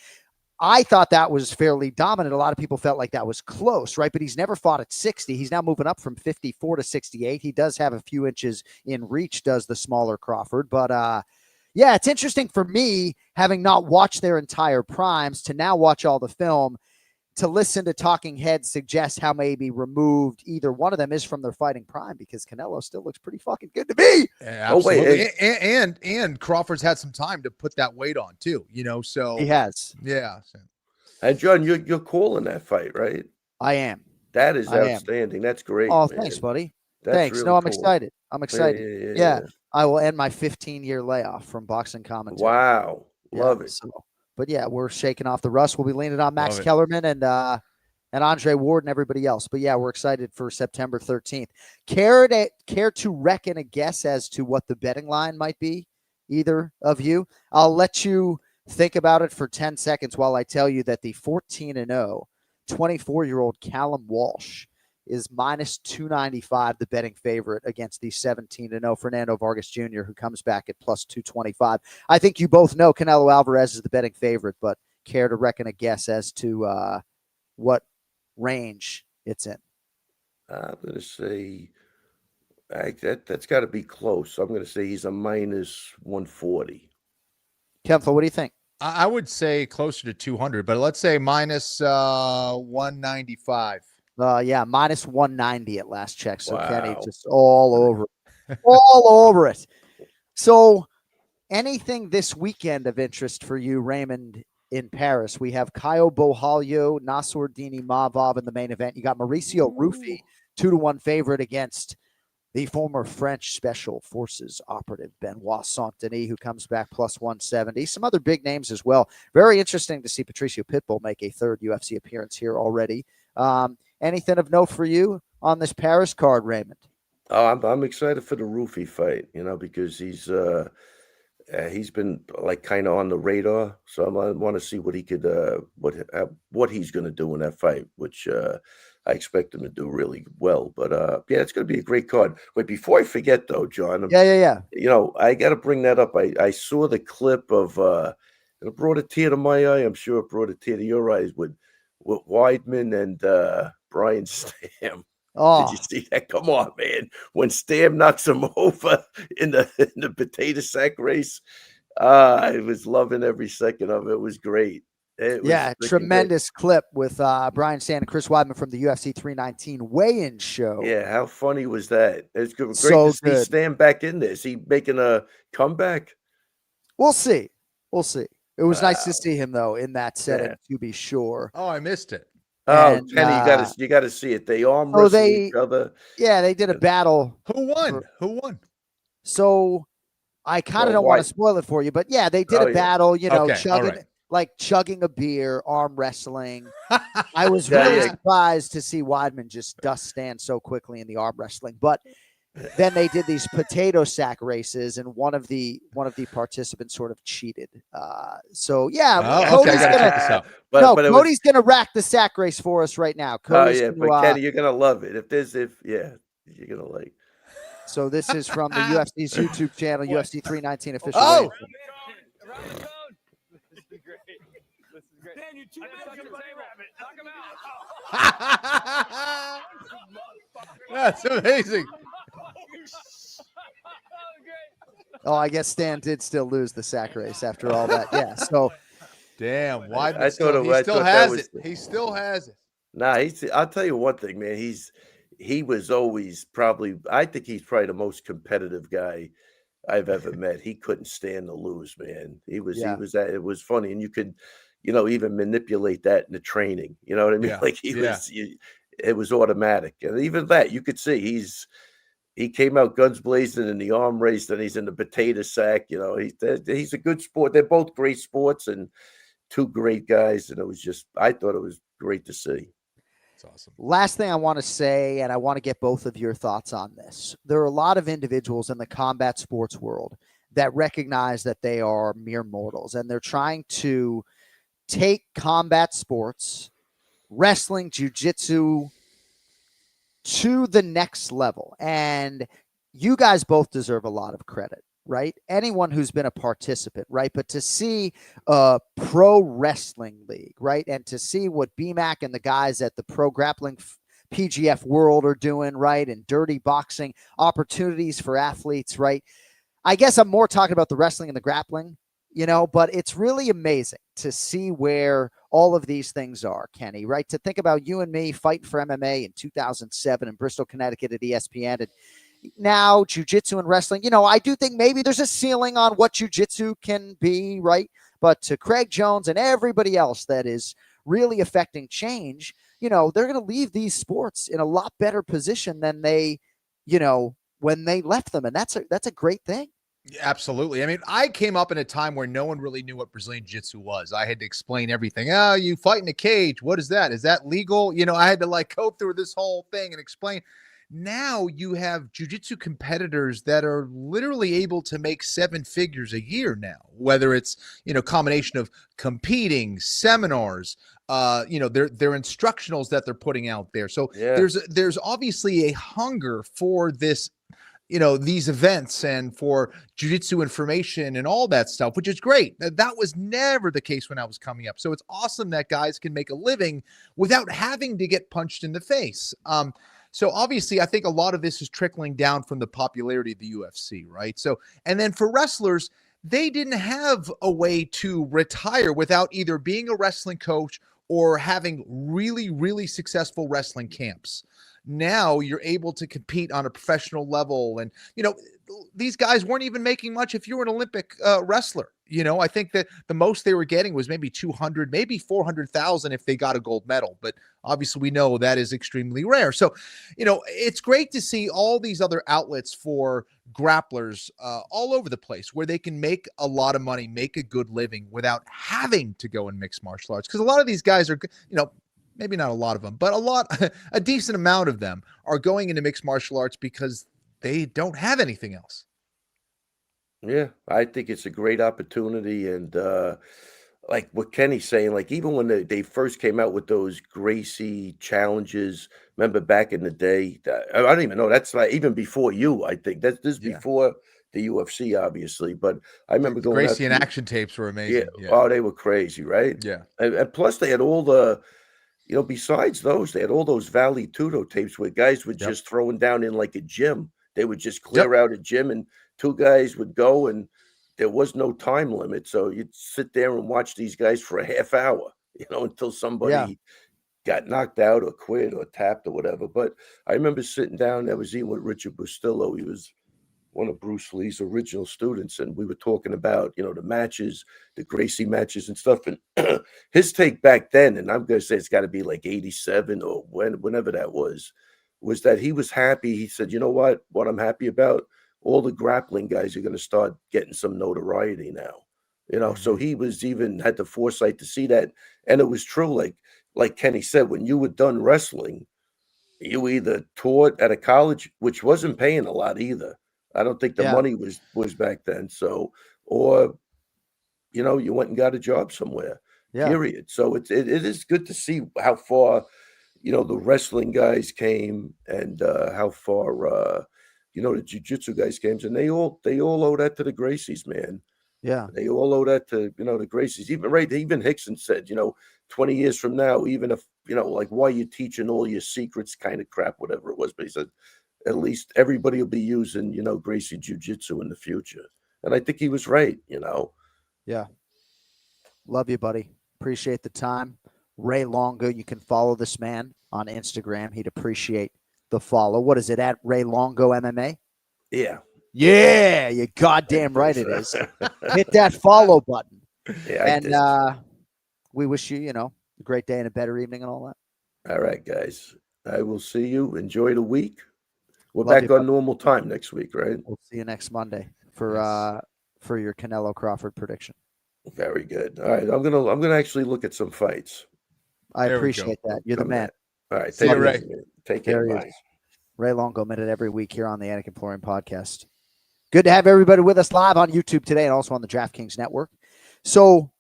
Speaker 6: I thought that was fairly dominant. A lot of people felt like that was close, right? But he's never fought at 60. He's now moving up from 54 to 68. He does have a few inches in reach, does the smaller Crawford. But it's interesting for me, having not watched their entire primes, to now watch all the film, to listen to talking heads suggest how maybe removed either one of them is from their fighting prime, because Canelo still looks pretty fucking good to me.
Speaker 7: Yeah, absolutely. And Crawford's had some time to put that weight on too, so
Speaker 6: he has.
Speaker 7: Yeah.
Speaker 8: And John, you're calling that fight, right?
Speaker 6: I am.
Speaker 8: That is outstanding. That's great.
Speaker 6: Oh,
Speaker 8: man.
Speaker 6: Thanks, buddy.
Speaker 8: That's
Speaker 6: thanks.
Speaker 8: Really
Speaker 6: no, I'm
Speaker 8: cool.
Speaker 6: excited. I'm excited. Yeah. I will end my 15-year layoff from boxing commentary.
Speaker 8: Wow. Love it.
Speaker 6: But yeah, we're shaking off the rust. We'll be leaning on Max Kellerman and Andre Ward and everybody else. But yeah, we're excited for September 13th. Care to reckon a guess as to what the betting line might be? Either of you? I'll let you think about it for 10 seconds while I tell you that the 14-0, 24-year-old Callum Walsh is minus 295, the betting favorite against the 17-0 Fernando Vargas Jr., who comes back at plus 225. I think you both know Canelo Alvarez is the betting favorite, but care to reckon a guess as to what range it's in?
Speaker 8: I'm going to say that's got to be close. I'm going to say he's a minus 140.
Speaker 6: Kempfel, what do you think?
Speaker 7: I would say closer to 200, but let's say minus 195.
Speaker 6: Minus 190 at last check. So
Speaker 8: wow.
Speaker 6: Kenny just all over it. So anything this weekend of interest for you, Raymond, in Paris? We have Caio Borralho, Nassourdine Imavov in the main event. You got Mauricio Rufy, 2-1 favorite against the former French Special Forces operative Benoit Saint-Denis, who comes back plus 170. Some other big names as well. Very interesting to see Patricio Pitbull make a third UFC appearance here already. Anything of note for you on this Paris card, Raymond?
Speaker 8: Oh, I'm excited for the Rufy fight, because he's been like kind of on the radar. So I want to see what he could, what he's going to do in that fight, which I expect him to do really well. But it's going to be a great card. Wait, before I forget though, John.
Speaker 6: Yeah.
Speaker 8: I got to bring that up. I saw the clip of. It brought a tear to my eye. I'm sure it brought a tear to your eyes with Weidman and Brian Stamm.
Speaker 6: Oh.
Speaker 8: Did you see that? Come on, man. When Stamm knocks him over in the potato sack race, I was loving every second of it. It was great.
Speaker 6: Tremendous clip with Brian Stamm and Chris Weidman from the UFC 319 weigh-in show.
Speaker 8: Yeah, how funny was that? It's great to see Stamm back in this. He making a comeback?
Speaker 6: We'll see. It was nice to see him, though, in that setting, to be sure.
Speaker 7: Oh, I missed it.
Speaker 8: And, Kenny, you got to see it. They arm wrestle each other.
Speaker 6: Yeah, they did a battle.
Speaker 7: Who won?
Speaker 6: So I kind of don't want to spoil it for you, but yeah, they did a battle. Chugging a beer, arm wrestling. I was really surprised to see Weidman just dust stand so quickly in the arm wrestling, but. Then they did these potato sack races, and one of the participants sort of cheated. Cody's gonna rack the sack race for us right now.
Speaker 8: But Kenny, you're gonna love it. You're gonna like.
Speaker 6: So this is from the UFC's YouTube channel, UFC 319 official.
Speaker 9: Oh.
Speaker 7: That's amazing.
Speaker 6: Oh, I guess Stan did still lose the sack race after all that. Yeah. So
Speaker 7: Damn, Weidman
Speaker 8: I
Speaker 7: still,
Speaker 8: thought
Speaker 7: he
Speaker 8: I
Speaker 7: still
Speaker 8: thought that
Speaker 7: has
Speaker 8: was
Speaker 7: it. He still has it.
Speaker 8: Nah, I'll tell you one thing, man. He was always I think he's probably the most competitive guy I've ever met. He couldn't stand to lose, man. It was funny. And you could, even manipulate that in the training. You know what I mean?
Speaker 7: Yeah.
Speaker 8: Like it was automatic. And even that you could see he came out guns blazing in the arm race, then he's in the potato sack. He's a good sport. They're both great sports and two great guys. And I thought it was great to see.
Speaker 7: It's awesome.
Speaker 6: Last thing I want to say, and I want to get both of your thoughts on this. There are a lot of individuals in the combat sports world that recognize that they are mere mortals, and they're trying to take combat sports, wrestling, jiu-jitsu, to the next level. And you guys both deserve a lot of credit, right? Anyone who's been a participant, right? But to see a pro wrestling league, right? And to see what BMAC and the guys at the Pro Grappling PGF World are doing, right? And dirty boxing opportunities for athletes, right? I guess I'm more talking about the wrestling and the grappling, but it's really amazing to see where all of these things are, Kenny, right? To think about you and me fighting for MMA in 2007 in Bristol, Connecticut at ESPN, and now jiu-jitsu and wrestling, I do think maybe there's a ceiling on what jiu-jitsu can be, right? But to Craig Jones and everybody else that is really affecting change, they're going to leave these sports in a lot better position than they, when they left them. And that's a great thing.
Speaker 7: Absolutely. I mean, I came up in a time where no one really knew what Brazilian Jiu-Jitsu was. I had to explain everything. Oh, you fight in a cage. What is that? Is that legal? I had to go through this whole thing and explain. Now you have jiu-jitsu competitors that are literally able to make 7 figures a year now, whether it's, combination of competing, seminars, their instructionals that they're putting out there. So there's obviously a hunger for this, these events and for jiu-jitsu information and all that stuff, which is great. That was never the case when I was coming up. So it's awesome that guys can make a living without having to get punched in the face. So obviously, I think a lot of this is trickling down from the popularity of the UFC, right? So, and then for wrestlers, they didn't have a way to retire without either being a wrestling coach or having really, really successful wrestling camps. Now you're able to compete on a professional level. And, these guys weren't even making much if you were an Olympic wrestler. I think that the most they were getting was maybe 200, maybe 400,000 if they got a gold medal. But obviously we know that is extremely rare. So, it's great to see all these other outlets for grapplers all over the place where they can make a lot of money, make a good living without having to go in mixed martial arts. Because a lot of these guys are, maybe not a lot of them, but a decent amount of them are going into mixed martial arts because they don't have anything else.
Speaker 8: Yeah, I think it's a great opportunity. And like what Kenny's saying, even when they first came out with those Gracie challenges, remember back in the day, I don't even know, that's even before you, I think. This is before the UFC, obviously. But I remember going
Speaker 7: Gracie and action tapes were amazing.
Speaker 8: Yeah. Oh, they were crazy, right?
Speaker 7: Yeah.
Speaker 8: And plus they had all the, besides those, they had all those Valley Tudo tapes where guys were just throwing down in a gym. They would just clear out a gym and 2 guys would go and there was no time limit. So you'd sit there and watch these guys for a half hour, until somebody got knocked out or quit or tapped or whatever. But I remember sitting down, I was eating with Richard Bustillo. He was one of Bruce Lee's original students. And we were talking about, the matches, the Gracie matches and stuff. And his take back then, and I'm going to say it's got to be 87 or whenever that was that he was happy. He said, what I'm happy about, all the grappling guys are going to start getting some notoriety now, so he was even had the foresight to see that. And it was true. Like Kenny said, when you were done wrestling, you either taught at a college, which wasn't paying a lot either. I don't think the money was back then. So, or, you went and got a job somewhere, period. So it is good to see how far, the wrestling guys came and how far, the jiu-jitsu guys came. And they all owe that to the Gracies, man.
Speaker 6: Yeah.
Speaker 8: They all owe that to, the Gracies. Even Hickson said, 20 years from now, even if, like, why you teaching all your secrets kind of crap, whatever it was. But he said, at least everybody will be using, Gracie Jiu-Jitsu in the future. And I think he was right,
Speaker 6: Yeah. Love you, buddy. Appreciate the time. Ray Longo, you can follow this man on Instagram. He'd appreciate the follow. What is it, at Ray Longo MMA?
Speaker 8: Yeah.
Speaker 6: Yeah, you're goddamn right it is. Hit that follow button.
Speaker 8: Yeah,
Speaker 6: and we wish you, a great day and a better evening and all that.
Speaker 8: All right, guys. I will see you. Enjoy the week. We're
Speaker 6: Love
Speaker 8: back
Speaker 6: you,
Speaker 8: on normal time next week, right?
Speaker 6: We'll see you next Monday for your Canelo Crawford prediction.
Speaker 8: Very good. All right, I'm gonna actually look at some fights.
Speaker 6: I appreciate that. You're the man.
Speaker 8: All right,
Speaker 7: See you, Ray.
Speaker 8: Take care.
Speaker 6: There he
Speaker 8: Bye.
Speaker 6: is. Ray Longo Minute every week here on the Anik Florian Podcast. Good to have everybody with us live on YouTube today and also on the DraftKings Network. So,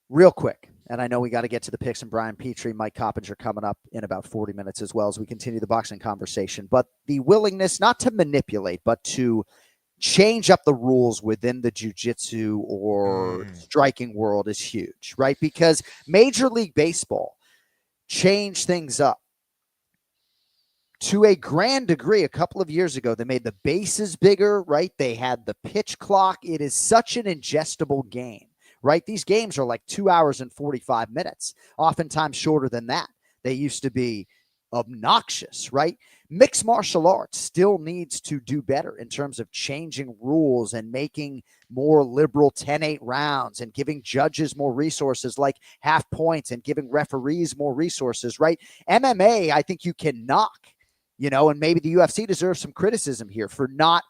Speaker 6: real quick, and I know we got to get to the picks and Brian Petrie, Mike Coppinger coming up in about 40 minutes as well as we continue the boxing conversation. But the willingness not to manipulate, but to change up the rules within the jiu-jitsu or striking world is huge, right? Because Major League Baseball changed things up to a grand degree a couple of years ago. They made the bases bigger, right? They had the pitch clock. It is such an ingestible game, right? These games are like 2 hours and 45 minutes, oftentimes shorter than that. They used to be obnoxious, right? Mixed martial arts still needs to do better in terms of changing rules and making more liberal 10-8 rounds and giving judges more resources like half points and giving referees more resources, right? MMA, I think you can knock, and maybe the UFC deserves some criticism here for not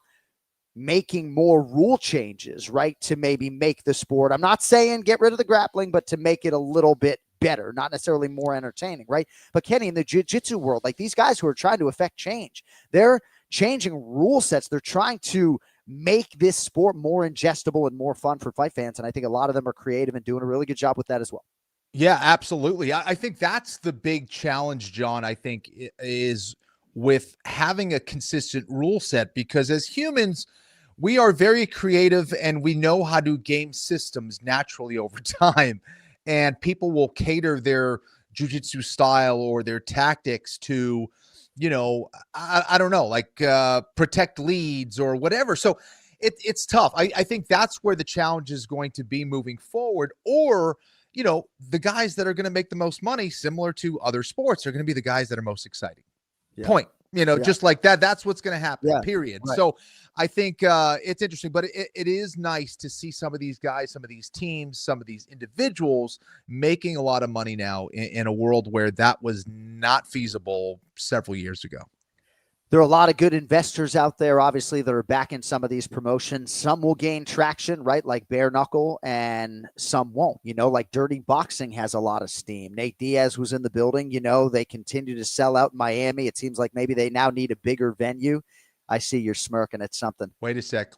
Speaker 6: making more rule changes, right? To maybe make the sport, I'm not saying get rid of the grappling, but to make it a little bit better, not necessarily more entertaining, right? But Kenny, in the jiu-jitsu world, like these guys who are trying to affect change, they're changing rule sets. They're trying to make this sport more ingestible and more fun for fight fans. And I think a lot of them are creative and doing a really good job with that as well.
Speaker 7: Yeah, absolutely. I think that's the big challenge, John, I think, is with having a consistent rule set, because as humans, we are very creative and we know how to game systems naturally over time. And people will cater their jiu-jitsu style or their tactics to, I don't know, like protect leads or whatever. So it's tough. I think that's where the challenge is going to be moving forward. Or, the guys that are going to make the most money, similar to other sports, are going to be the guys that are most exciting. Yeah. Point. Just like that. That's what's going to happen, period. Right. So I think it's interesting, but it is nice to see some of these guys, some of these teams, some of these individuals making a lot of money now in a world where that was not feasible several years ago.
Speaker 6: There are a lot of good investors out there, obviously, that are backing some of these promotions. Some will gain traction, right? Like bare knuckle, and some won't. Like Dirty Boxing has a lot of steam. Nate Diaz was in the building. They continue to sell out in Miami. It seems like maybe they now need a bigger venue. I see you're smirking at something.
Speaker 7: Wait a sec.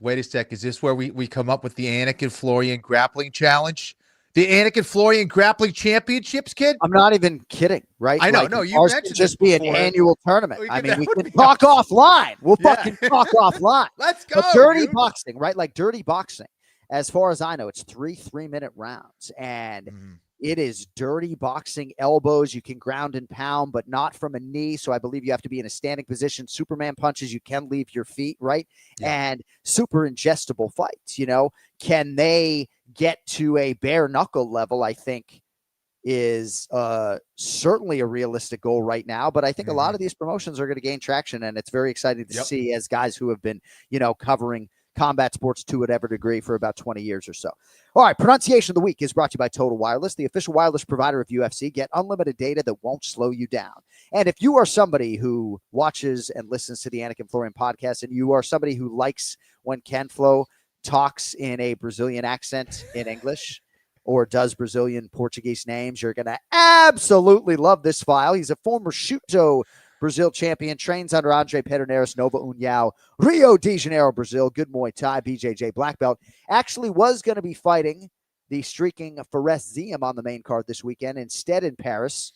Speaker 7: Is this where we come up with the Anik Florian grappling challenge? The Anik Florian grappling championships, kid?
Speaker 6: I'm not even kidding, right?
Speaker 7: I know.
Speaker 6: Like,
Speaker 7: no, you mentioned
Speaker 6: just be an annual tournament.
Speaker 7: We
Speaker 6: can talk offline. We'll fucking talk offline.
Speaker 7: Let's go.
Speaker 6: But Dirty Boxing, right? Like Dirty Boxing, as far as I know, it's 3-minute rounds. And it is Dirty Boxing elbows. You can ground and pound, but not from a knee. So I believe you have to be in a standing position. Superman punches, you can leave your feet, right? Yeah. And super ingestible fights, Can they get to a bare knuckle level? I think is certainly a realistic goal right now, but I think a lot of these promotions are going to gain traction, and it's very exciting to see as guys who have been, covering combat sports to whatever degree for about 20 years or so. All right, pronunciation of the week is brought to you by Total Wireless, the official wireless provider of UFC. Get unlimited data that won't slow you down. And if you are somebody who watches and listens to the Anik Florian podcast, and you are somebody who likes when Ken Flo talks in a Brazilian accent in English or does Brazilian Portuguese names, you're going to absolutely love this file. He's a former Shuto Brazil champion, trains under Andre Pederneiras, Nova União, Rio de Janeiro, Brazil, good Muay Thai, BJJ black belt. Actually was going to be fighting the streaking Fares Ziem on the main card this weekend. Instead, in Paris,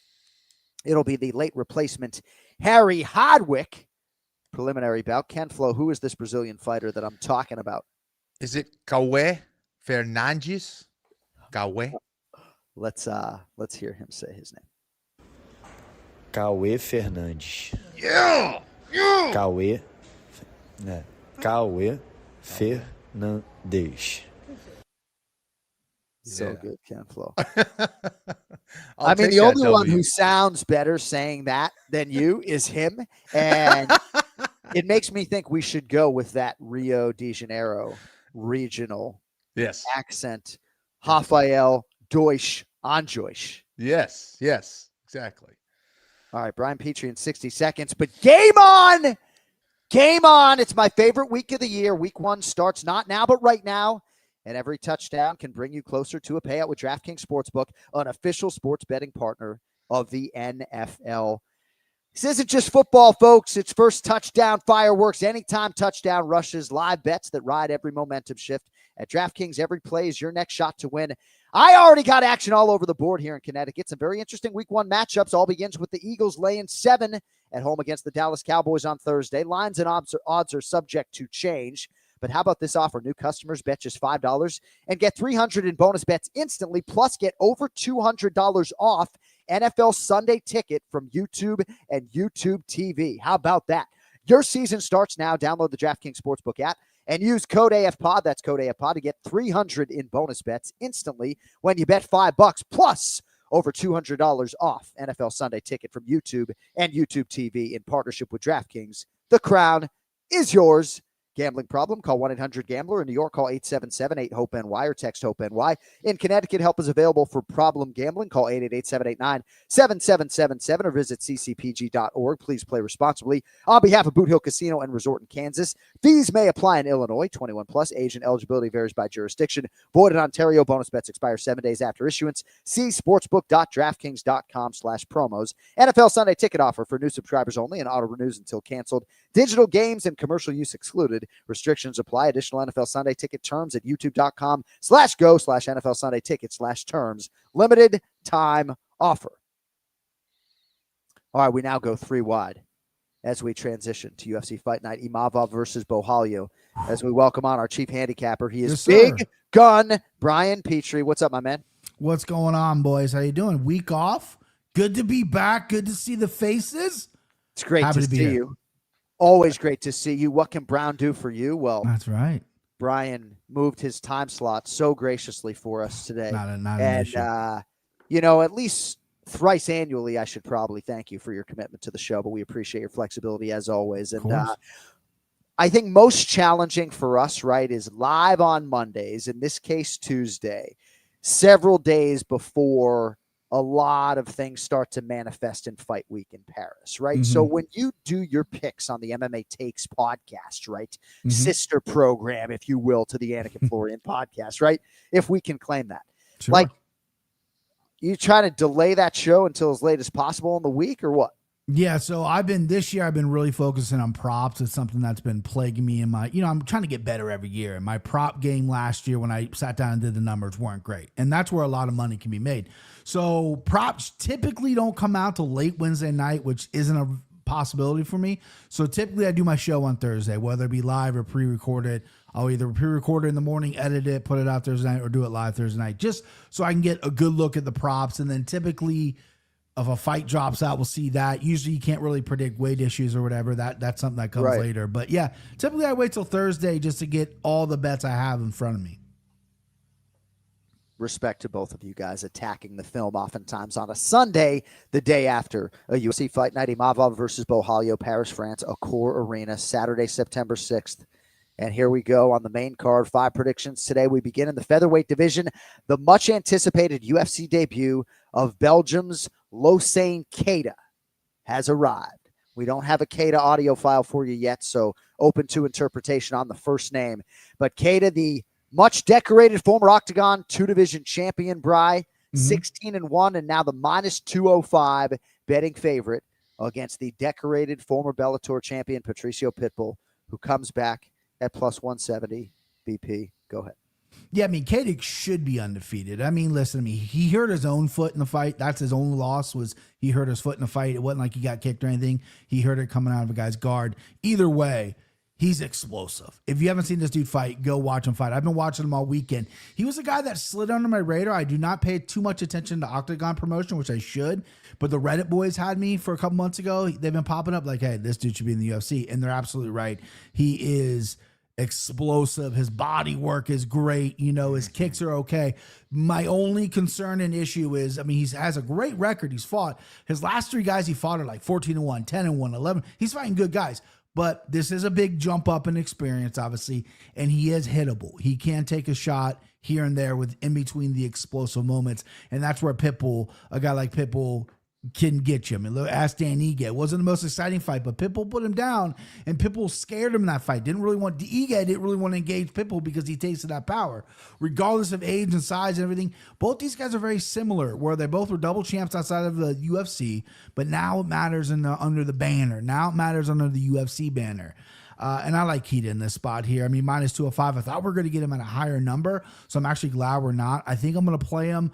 Speaker 6: it'll be the late replacement Harry Hardwick preliminary bout. Ken Flo, who is this Brazilian fighter that I'm talking about?
Speaker 7: Is it Cauê Fernandes? Cauê?
Speaker 6: Let's hear him say his name.
Speaker 9: Cauê Fernandes.
Speaker 7: Yeah!
Speaker 9: Cauê Fernandes.
Speaker 6: So good, Ken Flo.
Speaker 7: I
Speaker 6: mean, the only one who sounds better saying that than you is him. And it makes me think we should go with that Rio de Janeiro regional accent. Rafael Deutsch Anjoish.
Speaker 7: Yes, exactly.
Speaker 6: All right, Brian Petrie in 60 seconds. But game on! Game on! It's my favorite week of the year. Week 1 starts not now, but right now. And every touchdown can bring you closer to a payout with DraftKings Sportsbook, an official sports betting partner of the NFL. This isn't just football, folks. It's first touchdown fireworks, anytime touchdown rushes, live bets that ride every momentum shift. At DraftKings, every play is your next shot to win. I already got action all over the board here in Connecticut. Some very interesting week 1 matchups. All begins with the Eagles laying 7 at home against the Dallas Cowboys on Thursday. Lines and odds are subject to change. But how about this offer? New customers bet just $5 and get $300 in bonus bets instantly, plus get over $200 off NFL Sunday Ticket from YouTube and YouTube TV. How about that? Your season starts now. Download the DraftKings Sportsbook app and use code AFPOD. That's code AFPOD to get $300 in bonus bets instantly when you bet $5 plus over $200 off NFL Sunday Ticket from YouTube and YouTube TV in partnership with DraftKings. The crown is yours. Gambling problem? Call 1-800-GAMBLER. In New York, call 877-8-HOPE-NY or text HOPE-NY. In Connecticut, help is available for problem gambling. Call 888-789-7777 or visit ccpg.org. Please play responsibly. On behalf of Boot Hill Casino and Resort in Kansas, fees may apply in Illinois. 21 plus. Age and eligibility varies by jurisdiction. Void in Ontario. Bonus bets expire 7 days after issuance. See sportsbook.draftkings.com/promos. NFL Sunday Ticket offer for new subscribers only and auto renews until canceled. Digital games and commercial use excluded. Restrictions apply. Additional NFL Sunday Ticket terms at youtube.com/go/NFL Sunday Ticket/terms. Limited time offer. All right, we now go 3 wide as we transition to UFC Fight Night. Imavov versus Borralho. As we welcome on our chief handicapper. He is Big Gun Brian Petrie. What's up, my man?
Speaker 10: What's going on, boys? How you doing? Week off? Good to be back. Good to see the faces.
Speaker 6: It's great to see you. Always great to see you. What can Brown do for you? Well,
Speaker 10: that's right.
Speaker 6: Brian moved his time slot so graciously for us today.
Speaker 10: Not an issue.
Speaker 6: At least thrice annually, I should probably thank you for your commitment to the show, but we appreciate your flexibility as always. And I think most challenging for us, right, is live on Mondays, in this case Tuesday, several days before a lot of things start to manifest in fight week in Paris, right? So when you do your picks on the MMA Takes podcast, right? Sister program, if you will, to the Anik Florian podcast, right? If we can claim that.
Speaker 10: Sure.
Speaker 6: Like, you trying to delay that show until as late as possible in the week or what?
Speaker 10: Yeah, so this year I've been really focusing on props. It's something that's been plaguing me in my, I'm trying to get better every year. And my prop game last year when I sat down and did the numbers weren't great. And that's where a lot of money can be made. So props typically don't come out till late Wednesday night, which isn't a possibility for me. So typically I do my show on Thursday, whether it be live or pre-recorded. I'll either pre-record it in the morning, edit it, put it out Thursday night, or do it live Thursday night, just so I can get a good look at the props. And then typically, if a fight drops out, we'll see that. Usually you can't really predict weight issues or whatever. That's something that comes later. But yeah, typically I wait till Thursday just to get all the bets I have in front of me.
Speaker 6: Respect to both of you guys attacking the film oftentimes on a Sunday, the day after a UFC Fight Night. Imavov versus Borralho, Paris, France, Accor Arena, Saturday, September 6th. And here we go on the main card. 5 predictions today. We begin in the featherweight division. The much anticipated UFC debut of Belgium's Lausanne Keita has arrived. We don't have a Keita audio file for you yet, so open to interpretation on the first name. But Keita, the much decorated former Octagon 2-division champion, Bry, 16-1, and now the -205 betting favorite against the decorated former Bellator champion Patricio Pitbull, who comes back at +170. BP, go ahead.
Speaker 10: Yeah, I mean, Keita should be undefeated. I mean, listen to me. He hurt his own foot in the fight. That's his only loss, was he hurt his foot in the fight. It wasn't like he got kicked or anything. He hurt it coming out of a guy's guard. Either way, He's explosive. If you haven't seen this dude fight, go watch him fight. I've been watching him all weekend. He was a guy that slid under my radar. I do not pay too much attention to Octagon promotion, which I should, but the Reddit boys had me for a couple months ago. They've been popping up like, hey, this dude should be in the UFC, and they're absolutely right. He is explosive. His body work is great. His kicks are okay. My only concern and issue is, he has a great record. He's fought. His last 3 guys he fought are like 14-1, 10-1, 11. He's fighting good guys. But this is a big jump up in experience, obviously, and he is hittable. He can take a shot here and there with in between the explosive moments, and that's where Pitbull, a guy like Pitbull, can get you. Ask Dan Ige. It wasn't the most exciting fight, but Pitbull put him down, and Pitbull scared him in that fight. Ige didn't really want to engage Pitbull because he tasted that power. Regardless of age and size and everything, both these guys are very similar, where they both were double champs outside of the UFC, but now it matters under the banner. Now it matters under the UFC banner. And I like Keita in this spot here. Minus 205. I thought we were going to get him at a higher number, so I'm actually glad we're not. I think I'm going to play him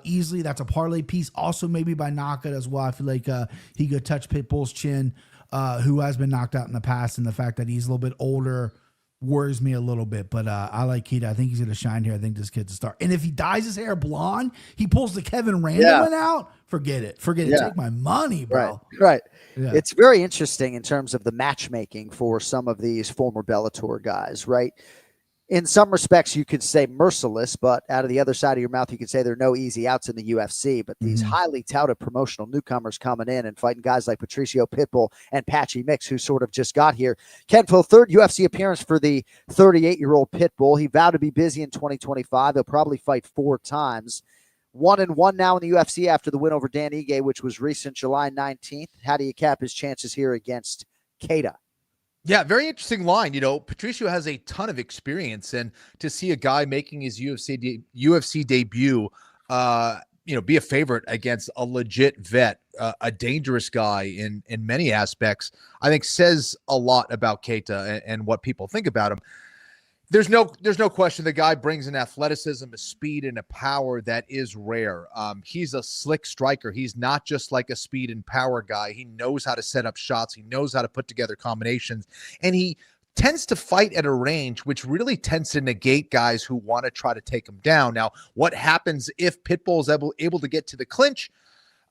Speaker 10: easily. That's a parlay piece. Also, maybe by knockout as well. I feel like he could touch Pitbull's chin, who has been knocked out in the past, and the fact that he's a little bit older worries me a little bit. But I like Keita. I think he's going to shine here. I think this kid's a star. And if he dyes his hair blonde, he pulls the Kevin Randall one out, forget it. Take my money, bro.
Speaker 6: Right.
Speaker 10: Yeah.
Speaker 6: It's very interesting in terms of the matchmaking for some of these former Bellator guys, right? In some respects, you could say merciless, but out of the other side of your mouth, you could say there are no easy outs in the UFC. But these highly touted promotional newcomers coming in and fighting guys like Patricio Pitbull and Patchy Mix, who sort of just got here. Ken, for the 3rd UFC appearance for the 38-year-old Pitbull. He vowed to be busy in 2025. He'll probably fight 4 times. 1-1 now in the UFC after the win over Dan Ige, which was recent, July 19th. How do you cap his chances here against Keita?
Speaker 7: Yeah, very interesting line. Patricio has a ton of experience, and to see a guy making his UFC debut, be a favorite against a legit vet, a dangerous guy in many aspects, I think says a lot about Keita and what people think about him. There's no question the guy brings an athleticism, a speed, and a power that is rare. He's a slick striker. He's not just like a speed and power guy. He knows how to set up shots. He knows how to put together combinations. And he tends to fight at a range which really tends to negate guys who want to try to take him down. Now, what happens if Pitbull is able to get to the clinch?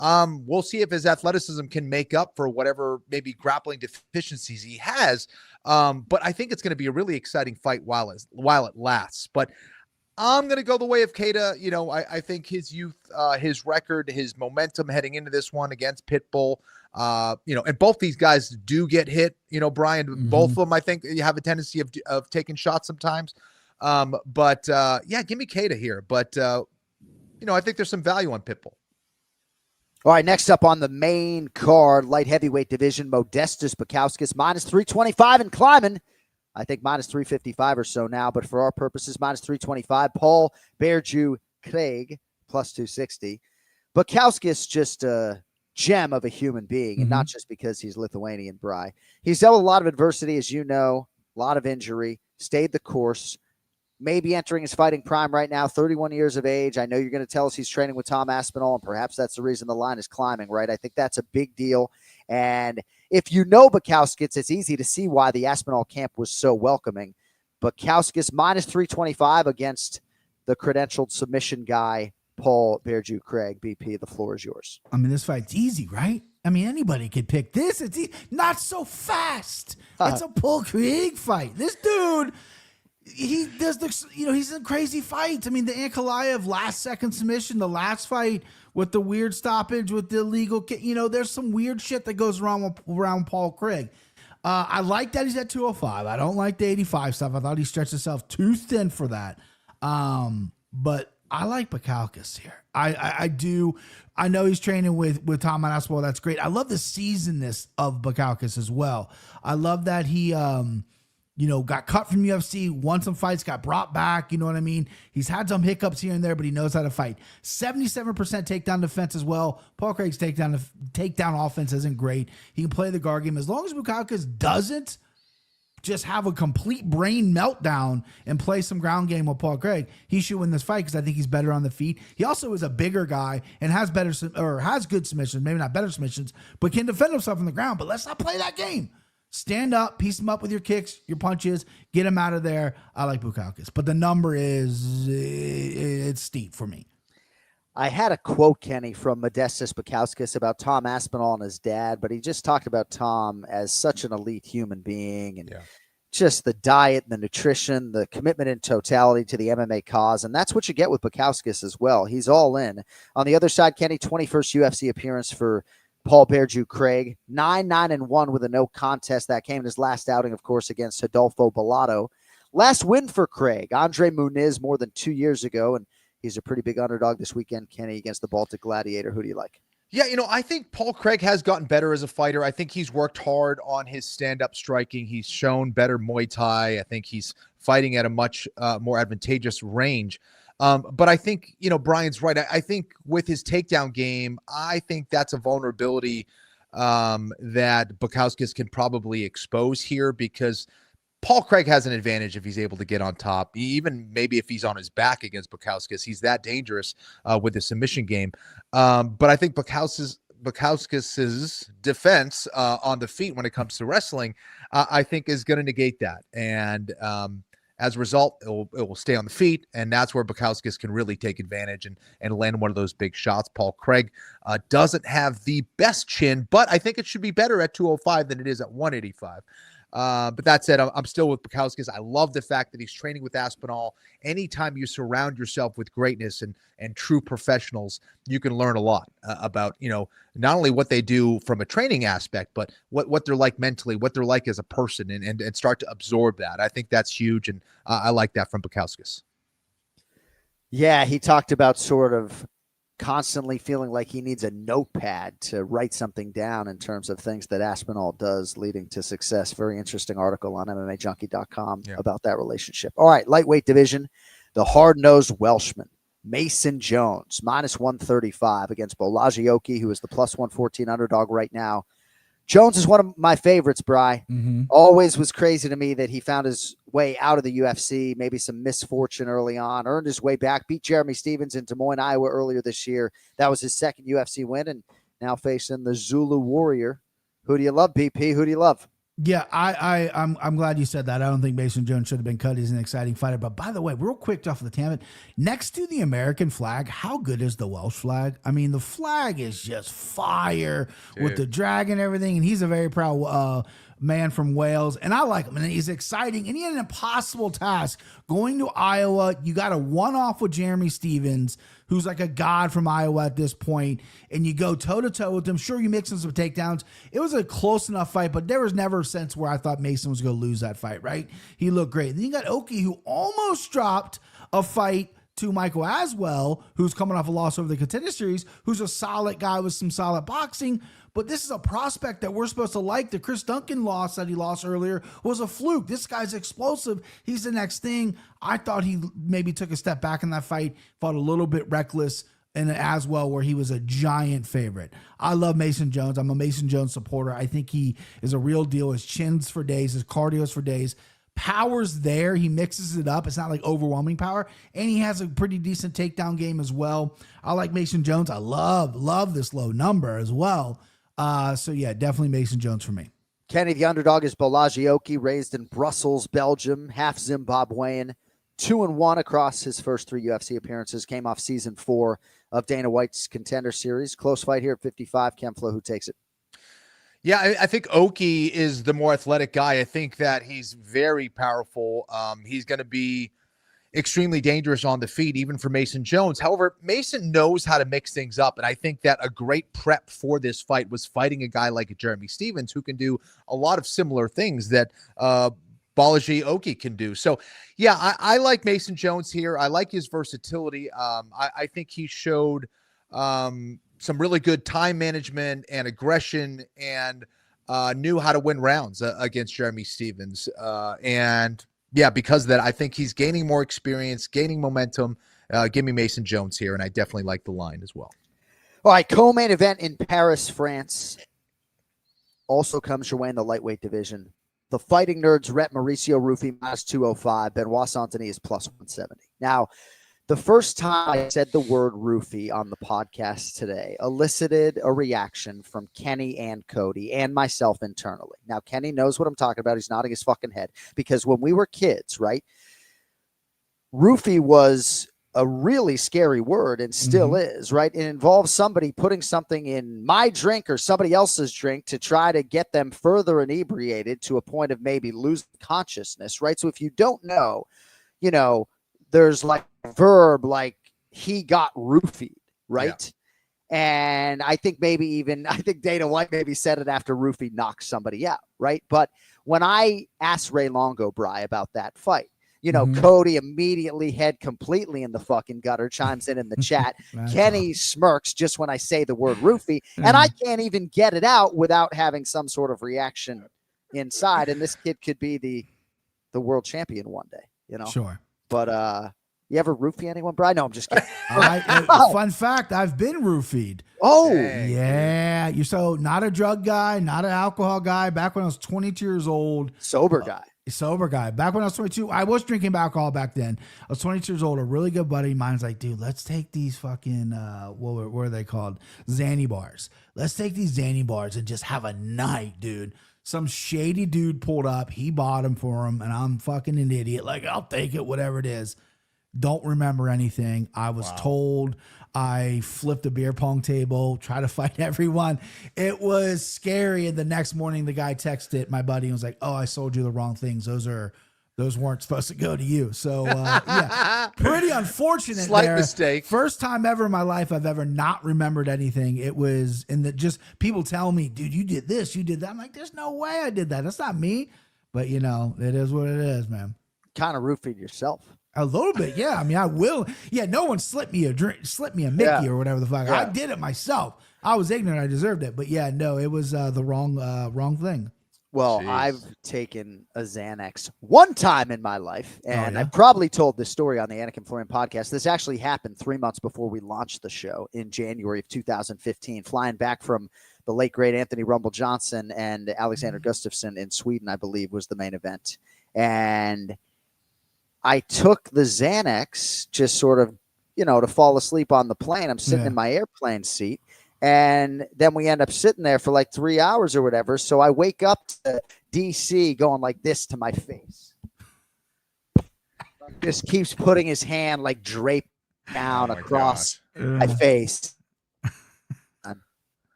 Speaker 7: We'll see if his athleticism can make up for whatever maybe grappling deficiencies he has. But I think it's going to be a really exciting fight while it lasts. But I'm going to go the way of Keita. I think his youth, his record, his momentum heading into this one against Pitbull, and both these guys do get hit, Brian, both of them, I think you have a tendency of taking shots sometimes. But give me Keita here. But, I think there's some value on Pitbull.
Speaker 6: All right, next up on the main card, light heavyweight division, Modestas Bukauskas, minus 325 and climbing. I think minus 355 or so now, but for our purposes, minus 325. Paul Berju Craig, plus 260. Bukauskas, just a gem of a human being, and not just because he's Lithuanian, Bry. He's dealt with a lot of adversity, as you know, a lot of injury, stayed the course. Maybe entering his fighting prime right now, 31 years of age. I know you're going to tell us he's training with Tom Aspinall, and perhaps that's the reason the line is climbing, right? I think that's a big deal. And if you know Bukauskas, it's easy to see why the Aspinall camp was so welcoming. Bukauskas minus 325 against the credentialed submission guy, Paul Berju Craig. BP, the floor is yours.
Speaker 10: This fight's easy, right? Anybody could pick this. It's not so fast. It's a Paul Craig fight. This dude... He does he's in crazy fights. The Ankalaev last second submission, the last fight with the weird stoppage with the illegal kick. There's some weird shit that goes around Paul Craig. I like that he's at 205. I don't like the 85 stuff. I thought he stretched himself too thin for that. But I like Bukauskas here. I do. I know he's training with Tom Aspinall. That's great. I love the seasonedness of Bukauskas as well. I love that he got cut from UFC, won some fights, got brought back. You know what I mean? He's had some hiccups here and there, but he knows how to fight. 77% takedown defense as well. Paul Craig's takedown offense isn't great. He can play the guard game. As long as Bukauskas doesn't just have a complete brain meltdown and play some ground game with Paul Craig, he should win this fight because I think he's better on the feet. He also is a bigger guy and has good submissions, maybe not better submissions, but can defend himself on the ground. But let's not play that game. stand up, piece him up with your kicks, your punches, get him out of there. I like Bukauskas, but the number it's steep for me.
Speaker 6: I had a quote, Kenny, from Modestas Bukauskas about Tom Aspinall and his dad, but he just talked about Tom as such an elite human being and just the diet, the nutrition, the commitment in totality to the MMA cause. And that's what you get with Bukauskas as well. He's all in. On the other side, Kenny, 21st UFC appearance for Paul Bearju Craig, 9-1 with a no contest. That came in his last outing, of course, against Adolfo Bellato. Last win for Craig, Andre Muniz, more than 2 years ago, and he's a pretty big underdog this weekend, Kenny, against the Baltic Gladiator. Who do you like?
Speaker 7: Yeah, I think Paul Craig has gotten better as a fighter. I think he's worked hard on his stand-up striking. He's shown better Muay Thai. I think he's fighting at a much more advantageous range. But I think, Brian's right. I think with his takedown game, I think that's a vulnerability that Bukauskas can probably expose here, because Paul Craig has an advantage if he's able to get on top. Even maybe if he's on his back against Bukauskas, he's that dangerous with the submission game. But I think Bukauskas's defense on the feet when it comes to wrestling, I think is going to negate that. And as a result, it will stay on the feet, and that's where Bukauskas can really take advantage and land one of those big shots. Paul Craig doesn't have the best chin, but I think it should be better at 205 than it is at 185. But that said, I'm still with Bukauskas. I love the fact that he's training with Aspinall. Anytime you surround yourself with greatness and true professionals, you can learn a lot about, not only what they do from a training aspect, but what they're like mentally, what they're like as a person, and start to absorb that. I think that's huge, and I like that from Bukauskas.
Speaker 6: Yeah, he talked about sort of constantly feeling like he needs a notepad to write something down in terms of things that Aspinall does leading to success. Very interesting article on MMAJunkie.com about that relationship. All right, lightweight division, the hard-nosed Welshman, Mason Jones, -135 against Borralho, who is the +114 underdog right now. Jones is one of my favorites, Bri. Always was crazy to me that he found his way out of the UFC, maybe some misfortune early on, earned his way back, beat Jeremy Stevens in Des Moines, Iowa earlier this year. That was his second UFC win, and now facing the Zulu Warrior. Who do you love, BP? Who do you love?
Speaker 10: Yeah, I'm glad you said that. I don't think Mason Jones should have been cut. He's an exciting fighter. But by the way, real quick off the tangent, next to the American flag, how good is the Welsh flag? I mean, the flag is just fire with the dragon and everything. And he's a very proud man from Wales, and I like him. And he's exciting. And he had an impossible task going to Iowa. You got a one-off with Jeremy Stevens, who's like a god from Iowa at this point, and you go toe-to-toe with him. Sure, you mix in some takedowns. It was a close enough fight, but there was never a sense where I thought Mason was going to lose that fight, right? He looked great. Then you got Oki, who almost dropped a fight to Michael Aswell, who's coming off a loss over the Contender Series, who's a solid guy with some solid boxing. But this is a prospect that we're supposed to like. The Chris Duncan loss that he lost earlier was a fluke. This guy's explosive. He's the next thing. I thought he maybe took a step back in that fight, fought a little bit reckless in Aswell, where he was a giant favorite. I love Mason Jones. I'm a Mason Jones supporter. I think he is a real deal. His chin's for days, his cardio's for days. Power's there. He mixes it up. It's not like overwhelming power. And he has a pretty decent takedown game as well. I like Mason Jones. I love this low number as well. So yeah, definitely Mason Jones for me.
Speaker 6: Kenny, the underdog is Borralho, raised in Brussels, Belgium, half Zimbabwean, 2-1 across his first 3 UFC appearances. Came off season 4 of Dana White's Contender Series. Close fight here at 55. Ken Flo, who takes it?
Speaker 7: Yeah, I think Oki is the more athletic guy. I think that he's very powerful. He's going to be extremely dangerous on the feet, even for Mason Jones. However, Mason knows how to mix things up, and I think that a great prep for this fight was fighting a guy like Jeremy Stevens, who can do a lot of similar things that Balaji Oki can do. So, yeah, I like Mason Jones here. I like his versatility. I think he showed some really good time management and aggression, and knew how to win rounds against Jeremy Stevens. And yeah, because of that, I think he's gaining more experience, gaining momentum. Give me Mason Jones here, and I definitely like the line as well.
Speaker 6: All right, co-main event in Paris, France. Also comes your way in the lightweight division. The Fighting Nerds rep Mauricio Rufy -205. Benoit Saint-Denis is +170. Now, The first time I said the word roofie on the podcast today elicited a reaction from Kenny and Cody and myself internally. Now, Kenny knows what I'm talking about. He's nodding his fucking head because when we were kids, right, roofie was a really scary word and still is, right? It involves somebody putting something in my drink or somebody else's drink to try to get them further inebriated to a point of maybe losing consciousness, right? So if you don't know, you know, there's like a verb like he got roofied, right? Yeah. And I think Dana White maybe said it after roofie knocked somebody out, right? But when I asked Ray Longo, Bri, about that fight, you know, Cody immediately head completely in the fucking gutter, chimes in the chat. Kenny smirks just when I say the word roofie, and I can't even get it out without having some sort of reaction inside. And this kid could be the world champion one day, you know?
Speaker 10: Sure.
Speaker 6: But you ever roofie anyone, Brian? No, I'm just kidding.
Speaker 10: Fun fact, I've been roofied.
Speaker 6: Oh,
Speaker 10: yeah. You're so not a drug guy, not an alcohol guy. Back when I was 22 years old.
Speaker 6: Sober guy.
Speaker 10: Back when I was 22, I was drinking alcohol back then. I was 22 years old. A really good buddy of mine's like, dude, let's take these fucking, what are they called? Zanny bars. Let's take these Zanny bars and just have a night, dude. Some shady dude pulled up. He bought them for him, and I'm fucking an idiot. Like, I'll take it, whatever it is. Don't remember anything. I was told I flipped a beer pong table, try to fight everyone. It was scary. And the next morning, the guy texted my buddy and was like, "Oh, I sold you the wrong things. Those weren't supposed to go to you." So yeah, pretty unfortunate.
Speaker 7: Slight mistake.
Speaker 10: First time ever in my life I've ever not remembered anything. It was just people tell me, "Dude, you did this, you did that." I'm like, "There's no way I did that. That's not me." But you know, it is what it is, man.
Speaker 6: Kind of roofied yourself.
Speaker 10: A little bit, yeah. I mean, I will. Yeah, no one slipped me a Mickey or whatever the fuck. Yeah. I did it myself. I was ignorant. I deserved it. But yeah, no, it was the wrong thing.
Speaker 6: Well, jeez. I've taken a Xanax one time in my life, and I've probably told this story on the Anik Florian podcast. This actually happened 3 months before we launched the show in January of 2015, flying back from the late, great Anthony Rumble Johnson and Alexander Gustafsson in Sweden, I believe, was the main event. And I took the Xanax just sort of, you know, to fall asleep on the plane. I'm sitting in my airplane seat, and then we end up sitting there for like 3 hours or whatever. So I wake up to DC going like this to my face. Just keeps putting his hand like draped down across my face.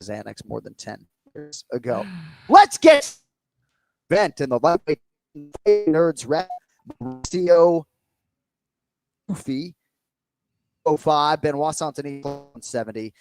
Speaker 6: Xanax more than 10 years ago. Let's get bent in the lightweight nerds rep. Mauricio Rufi 05, Benoit Saint-Denis 170.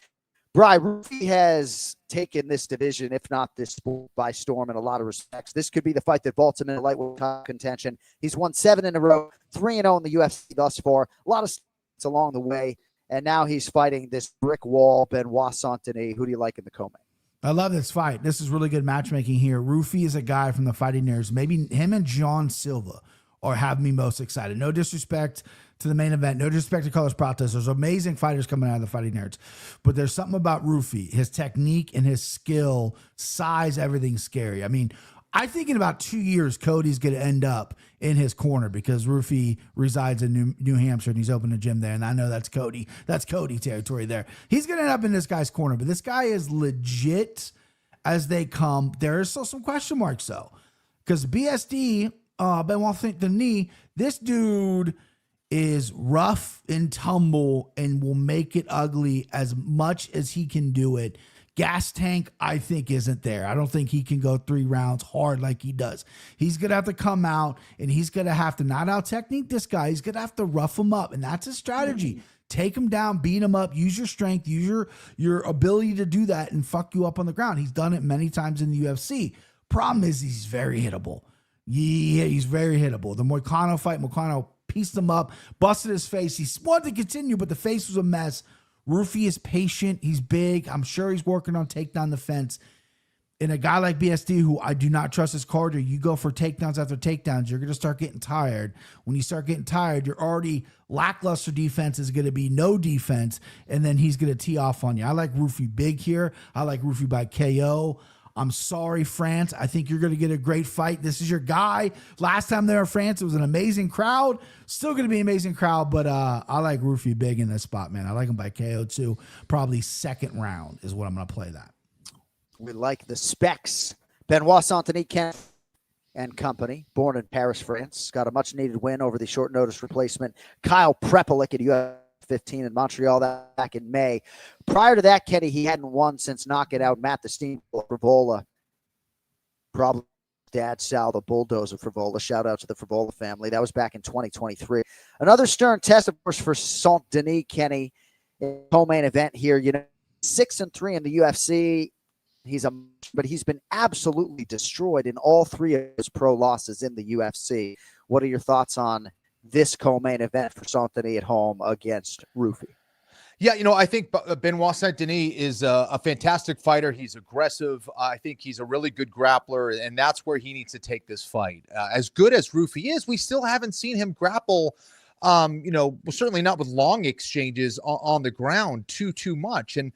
Speaker 6: Bri, Rufi has taken this division, if not this sport, by storm in a lot of respects. This could be the fight that vaults him into lightweight contention. He's won 7 in a row, 3-0 in the UFC thus far. A lot of stats along the way, and now he's fighting this brick wall, Benoit Saint-Denis. Who do you like in the co-main?
Speaker 10: I love this fight. This is really good matchmaking here. Rufi is a guy from the Fighting Nerds. Maybe him and John Silva or have me most excited. No disrespect to the main event. No disrespect to Carlos Pratas. There's amazing fighters coming out of the Fighting Nerds. But there's something about Rufi, his technique and his skill, size, everything's scary. I mean, I think in about 2 years, Cody's going to end up in his corner because Rufi resides in New Hampshire and he's opened a gym there. And I know that's Cody. That's Cody territory there. He's going to end up in this guy's corner. But this guy is legit as they come. There is still some question marks, though. Because BSD... Benoit Saint-Denis, this dude is rough and tumble and will make it ugly as much as he can do it. Gas tank, I think, isn't there. I don't think he can go 3 rounds hard like he does. He's going to have to come out and he's going to have to not out-technique this guy. He's going to have to rough him up, and that's his strategy. Take him down, beat him up, use your strength, use your ability to do that and fuck you up on the ground. He's done it many times in the UFC. Problem is he's very hittable. Yeah, he's very hittable. The Moicano fight, Moicano pieced him up, busted his face. He wanted to continue, but the face was a mess. Rufi is patient. He's big. I'm sure he's working on takedown defense. And a guy like BSD, who I do not trust his cardio, you go for takedowns after takedowns, you're going to start getting tired. When you start getting tired, you're already lackluster defense is going to be no defense, and then he's going to tee off on you. I like Rufi big here. I like Rufi by KO. I'm sorry, France. I think you're going to get a great fight. This is your guy. Last time they were in France, it was an amazing crowd. Still going to be an amazing crowd, but I like Rufy big in this spot, man. I like him by KO too. Probably second round is what I'm going to play that.
Speaker 6: We like the specs. Benoit Saint-Denis and company, born in Paris, France, got a much-needed win over the short-notice replacement Kyle Prepelic at UFC 15 in Montreal back in May. Prior to that, Kenny, he hadn't won since knocking out Matt the Steamboat Frivola. Probably dad Sal, the bulldozer Frivola. Shout out to the Frivola family. That was back in 2023. Another stern test, of course, for Saint-Denis, Kenny, in co-main event here. 6-3 in the UFC. But he's been absolutely destroyed in all three of his pro losses in the UFC. What are your thoughts on this co-main event for Saint-Denis at home against Rufy?
Speaker 7: Yeah, I think Benoit Saint-Denis is a fantastic fighter. He's aggressive. I think he's a really good grappler, and that's where he needs to take this fight. As good as Rufy is, we still haven't seen him grapple, certainly not with long exchanges on the ground too much. And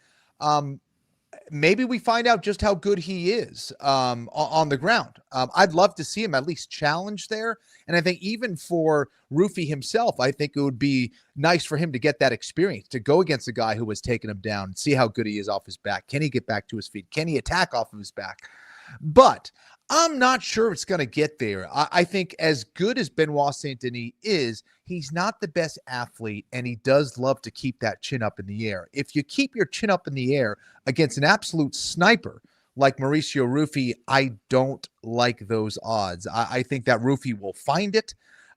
Speaker 7: maybe we find out just how good he is on the ground. I'd love to see him at least challenge there. And I think even for Rufy himself, I think it would be nice for him to get that experience, to go against a guy who has taken him down and see how good he is off his back. Can he get back to his feet? Can he attack off of his back? But I'm not sure it's going to get there. I think as good as Benoit Saint-Denis is, he's not the best athlete, and he does love to keep that chin up in the air. If you keep your chin up in the air against an absolute sniper like Mauricio Rufy, I don't like those odds. I think that Rufy will find it.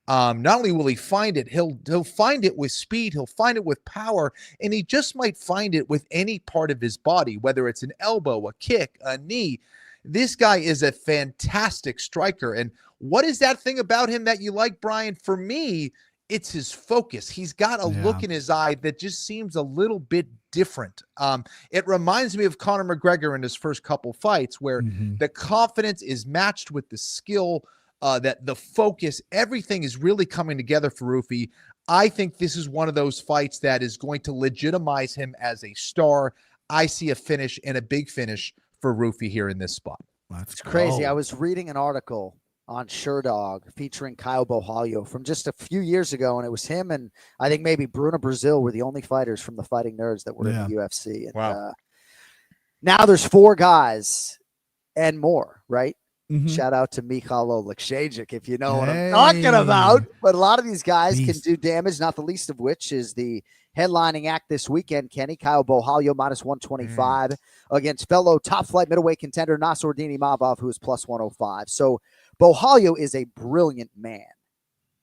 Speaker 7: Not only will he find it, he'll find it with speed, he'll find it with power, and he just might find it with any part of his body, whether it's an elbow, a kick, a knee. This guy is a fantastic striker. And what is that thing about him that you like, Brian? For me, it's his focus. He's got a look in his eye that just seems a little bit different. It reminds me of Conor McGregor in his first couple fights, where the confidence is matched with the skill, that the focus, everything is really coming together for Rufy. I think this is one of those fights that is going to legitimize him as a star. I see a finish, and a big finish for Rufy here in this spot.
Speaker 6: It's crazy. I was reading an article on SureDog featuring Kyle Borralho from just a few years ago, and it was him and I think maybe Bruno Brazil were the only fighters from the Fighting Nerds that were in the UFC. And now there's 4 guys and more, right? Shout out to Michalo Lukšić, if you know what I'm talking about. But a lot of these guys can do damage, not the least of which is the headlining act this weekend, Kenny. Kyle Borralho minus 125 against fellow top flight middleweight contender Nassourdine Imavov, who is plus 105. So Borralho is a brilliant man,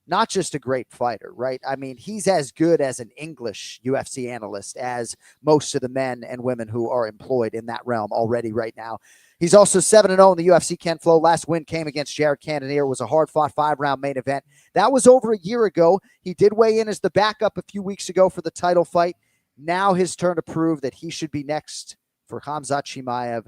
Speaker 6: not just a great fighter, right? I mean, he's as good as an English UFC analyst as most of the men and women who are employed in that realm already right now. He's also 7-0 in the UFC, Ken Flo. Last win came against Jared Cannonier. It was a hard-fought 5-round main event. That was over a year ago. He did weigh in as the backup a few weeks ago for the title fight. Now his turn to prove that he should be next for Khamzat Chimaev.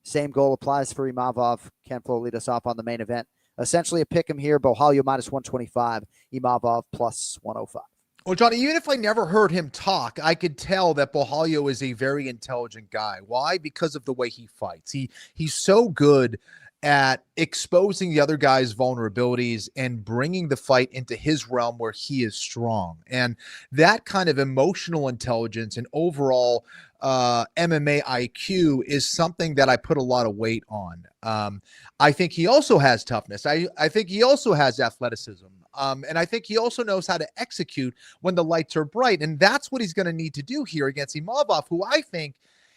Speaker 6: Same goal applies for Imavov. Ken Flo lead us off on the main event. Essentially a pick him here. Borralho minus 125. Imavov plus 105.
Speaker 7: Well, Johnny, even if I never heard him talk, I could tell that Borralho is a very intelligent guy. Why? Because of the way he fights. He's so good at exposing the other guy's vulnerabilities and bringing the fight into his realm where he is strong. And that kind of emotional intelligence and overall MMA IQ is something that I put a lot of weight on. I think he also has toughness. I think he also has athleticism. And I think he also knows how to execute when the lights are bright. And that's what he's going to need to do here against Imavov, who I think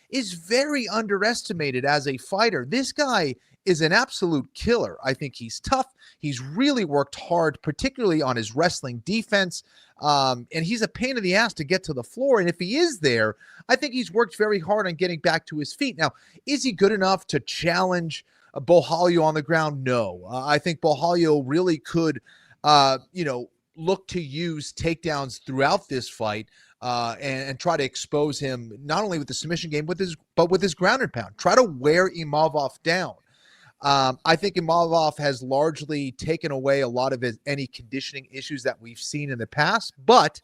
Speaker 7: is very underestimated as a fighter. This guy is an absolute killer. I think he's tough. He's really worked hard, particularly on his wrestling defense. And he's a pain in the ass to get to the floor. And if he is there, I think he's worked very hard on getting back to his feet. Now, is he good enough to challenge Borralho on the ground? No. I think Borralho really could look to use takedowns throughout this fight and try to expose him not only with the submission game, but with his ground and pound. Try to wear Imavov down. I think Imavov has largely taken away a lot of any conditioning issues that we've seen in the past, but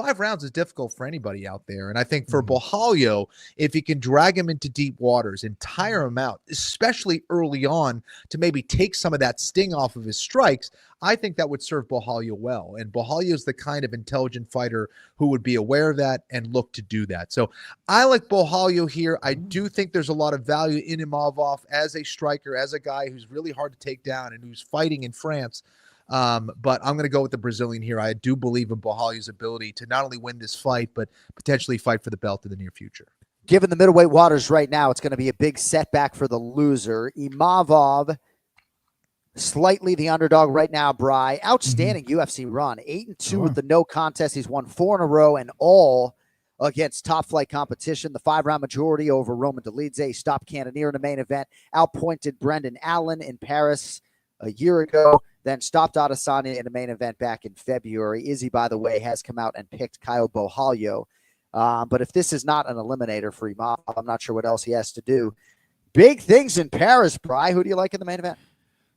Speaker 7: 5 rounds is difficult for anybody out there. And I think for Borralho, if he can drag him into deep waters and tire him out, especially early on, to maybe take some of that sting off of his strikes, I think that would serve Borralho well. And Borralho is the kind of intelligent fighter who would be aware of that and look to do that. So I like Borralho here. I do think there's a lot of value in Imavov as a striker, as a guy who's really hard to take down and who's fighting in France. But I'm going to go with the Brazilian here. I do believe in Borralho's ability to not only win this fight, but potentially fight for the belt in the near future.
Speaker 6: Given the middleweight waters right now, it's going to be a big setback for the loser. Imavov, slightly the underdog right now, Bri. Outstanding UFC run. 8-2 with the no contest. He's won 4 in a row and all against top flight competition. The 5-round majority over Roman Dolidze. He stopped Cannonier in the main event. Outpointed Brendan Allen in Paris a year ago. Then stopped Adesanya in the main event back in February. Izzy, by the way, has come out and picked Kyle Borralho. But if this is not an eliminator for Imavov, I'm not sure what else he has to do. Big things in Paris, Bri. Who do you like in the main event?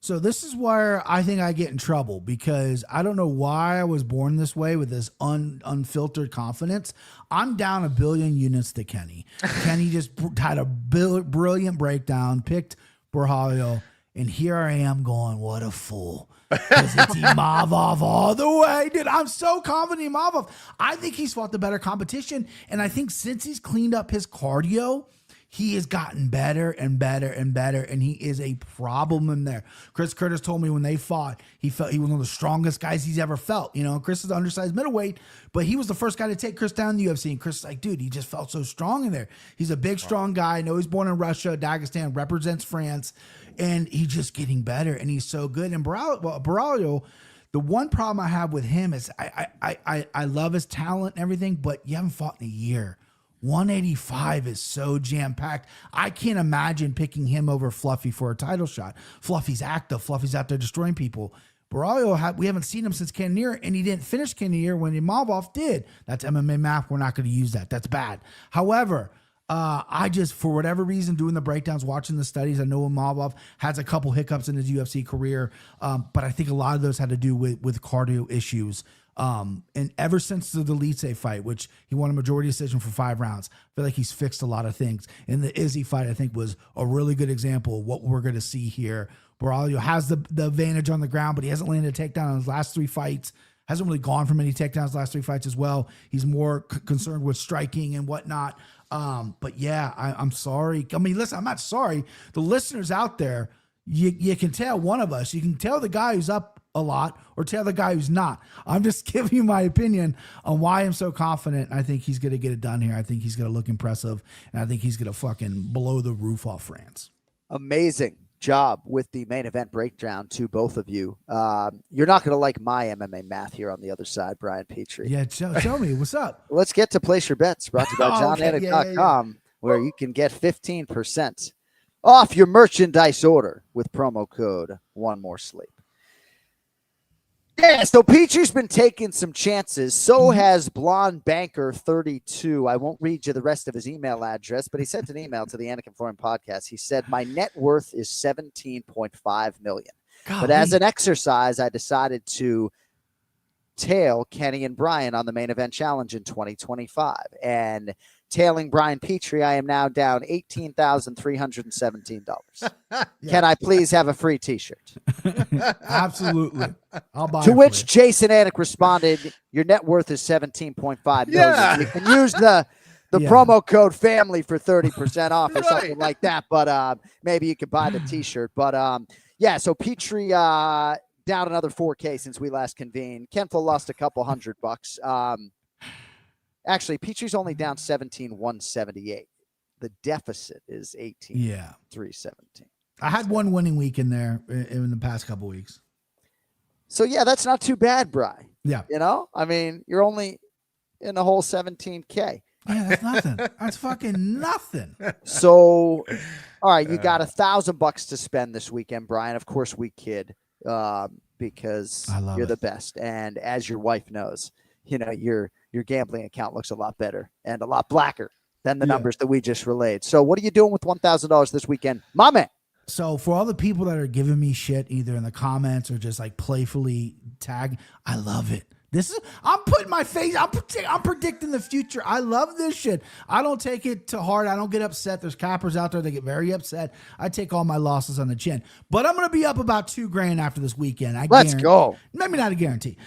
Speaker 10: So this is where I think I get in trouble because I don't know why I was born this way with this unfiltered confidence. I'm down 1 billion units to Kenny. Kenny just had a brilliant breakdown, picked Borralho, and here I am going, what a fool. Because it's Imavov all the way. Dude, I'm so confident in Imavov. I think he's fought the better competition, and I think since he's cleaned up his cardio, he has gotten better and better and better, and he is a problem in there. Chris Curtis told me when they fought, he felt he was one of the strongest guys he's ever felt. You know, Chris is an undersized middleweight, but he was the first guy to take Chris down in the UFC, and Chris is like, dude, he just felt so strong in there. He's a big, strong guy. I know he's born in Russia, Dagestan, represents France, and he's just getting better, and he's so good. And Borralho, the one problem I have with him is I love his talent and everything, but you haven't fought in a year. 185 is so jam-packed. I can't imagine picking him over Fluffy for a title shot. Fluffy's active. Fluffy's out there destroying people. Borralho, we haven't seen him since Cannonier, and he didn't finish Cannonier when Imavov did. That's MMA math. We're not going to use that. That's bad. However, I just, for whatever reason, doing the breakdowns, watching the studies, I know Imavov has a couple hiccups in his UFC career, but I think a lot of those had to do with cardio issues. And ever since the Dolidze fight, which he won a majority decision for 5 rounds, I feel like he's fixed a lot of things. And the Izzy fight, I think, was a really good example of what we're going to see here. Borralho has the advantage on the ground, but he hasn't landed a takedown in his last 3 fights. Hasn't really gone for many takedowns last 3 fights as well. He's more concerned with striking and whatnot. But yeah, I'm sorry. I mean, listen, I'm not sorry. The listeners out there, you can tell one of us. You can tell the guy who's up a lot or tell the guy who's not. I'm just giving you my opinion on why I'm so confident. I think he's going to get it done here. I think he's going to look impressive, and I think he's going to fucking blow the roof off France.
Speaker 6: Amazing job with the main event breakdown to both of you. You're not going to like my MMA math here on the other side, Brian Petrie.
Speaker 10: Yeah, show me. What's up?
Speaker 6: Let's get to Place Your Bets, brought to you by JohnAnik.com, where you can get 15% off your merchandise order with promo code One More Sleep. Yeah, so Petrie's been taking some chances. So has Blonde Banker 32. I won't read you the rest of his email address, but he sent an email to the Anik Florian Podcast. He said, my net worth is $17.5 million. But as an exercise, I decided to tail Kenny and Brian on the main event challenge in 2025. And tailing Brian Petrie, I am now down $18,317. Can I please have a free t-shirt?
Speaker 10: Absolutely. I'll buy
Speaker 6: to
Speaker 10: it
Speaker 6: which
Speaker 10: for you.
Speaker 6: Jason Anik responded, your net worth is $17.5 million. You can use the promo code family for 30% off or something like that. But maybe you could buy the t-shirt. But yeah, so Petrie down another 4K since we last convened. Kenflo lost a couple $100. Actually, Petrie's only down 17,178. The deficit is 18,317.
Speaker 10: I had one winning week in there in the past couple weeks.
Speaker 6: So yeah, that's not too bad, Bri.
Speaker 10: Yeah.
Speaker 6: You know, I mean, you're only in the whole 17K.
Speaker 10: Yeah, that's nothing. That's fucking nothing.
Speaker 6: So, all right, you got $1,000 to spend this weekend, Brian. Of course, we kid because you're the best. And as your wife knows, you know, your gambling account looks a lot better and a lot blacker than the numbers that we just relayed. So what are you doing with $1,000 this weekend, my man?
Speaker 10: So for all the people that are giving me shit, either in the comments or just like playfully tag, I love it. I'm putting my face, I'm predicting the future. I love this shit. I don't take it to heart. I don't get upset. There's cappers out there that get very upset. I take all my losses on the chin. But I'm going to be up about $2,000 after this weekend.
Speaker 6: Let's go.
Speaker 10: Maybe not a guarantee.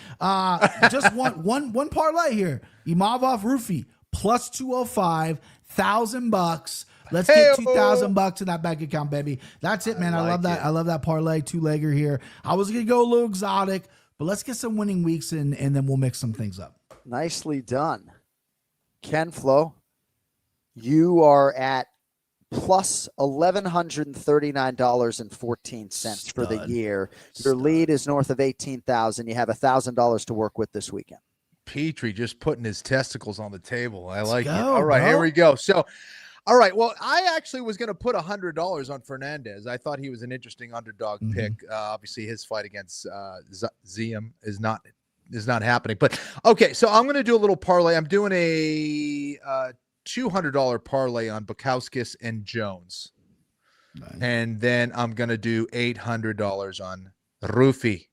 Speaker 10: Just one parlay here. Imavov Rufi plus 205, $1,000. Let's get $2,000 in that bank account, baby. That's it, man. I love that. I love that parlay two-legger here. I was going to go a little exotic, but let's get some winning weeks in, and then we'll mix some things up.
Speaker 6: Nicely done. Ken Flo, you are at plus $1,139.14 for the year. Your lead is north of 18,000. You have $1,000 to work with this weekend.
Speaker 7: Petrie just putting his testicles on the table. I like it.
Speaker 10: go,
Speaker 7: All right,
Speaker 10: bro.
Speaker 7: here we go. So, all right. Well, I actually was going to put $100 on Fernandez. I thought he was an interesting underdog pick. Obviously, his fight against Ziem is not happening. But okay, so I'm going to do a little parlay. I'm doing a $200 parlay on Bukowskis and Jones, and then I'm going to do $800 on Rufi.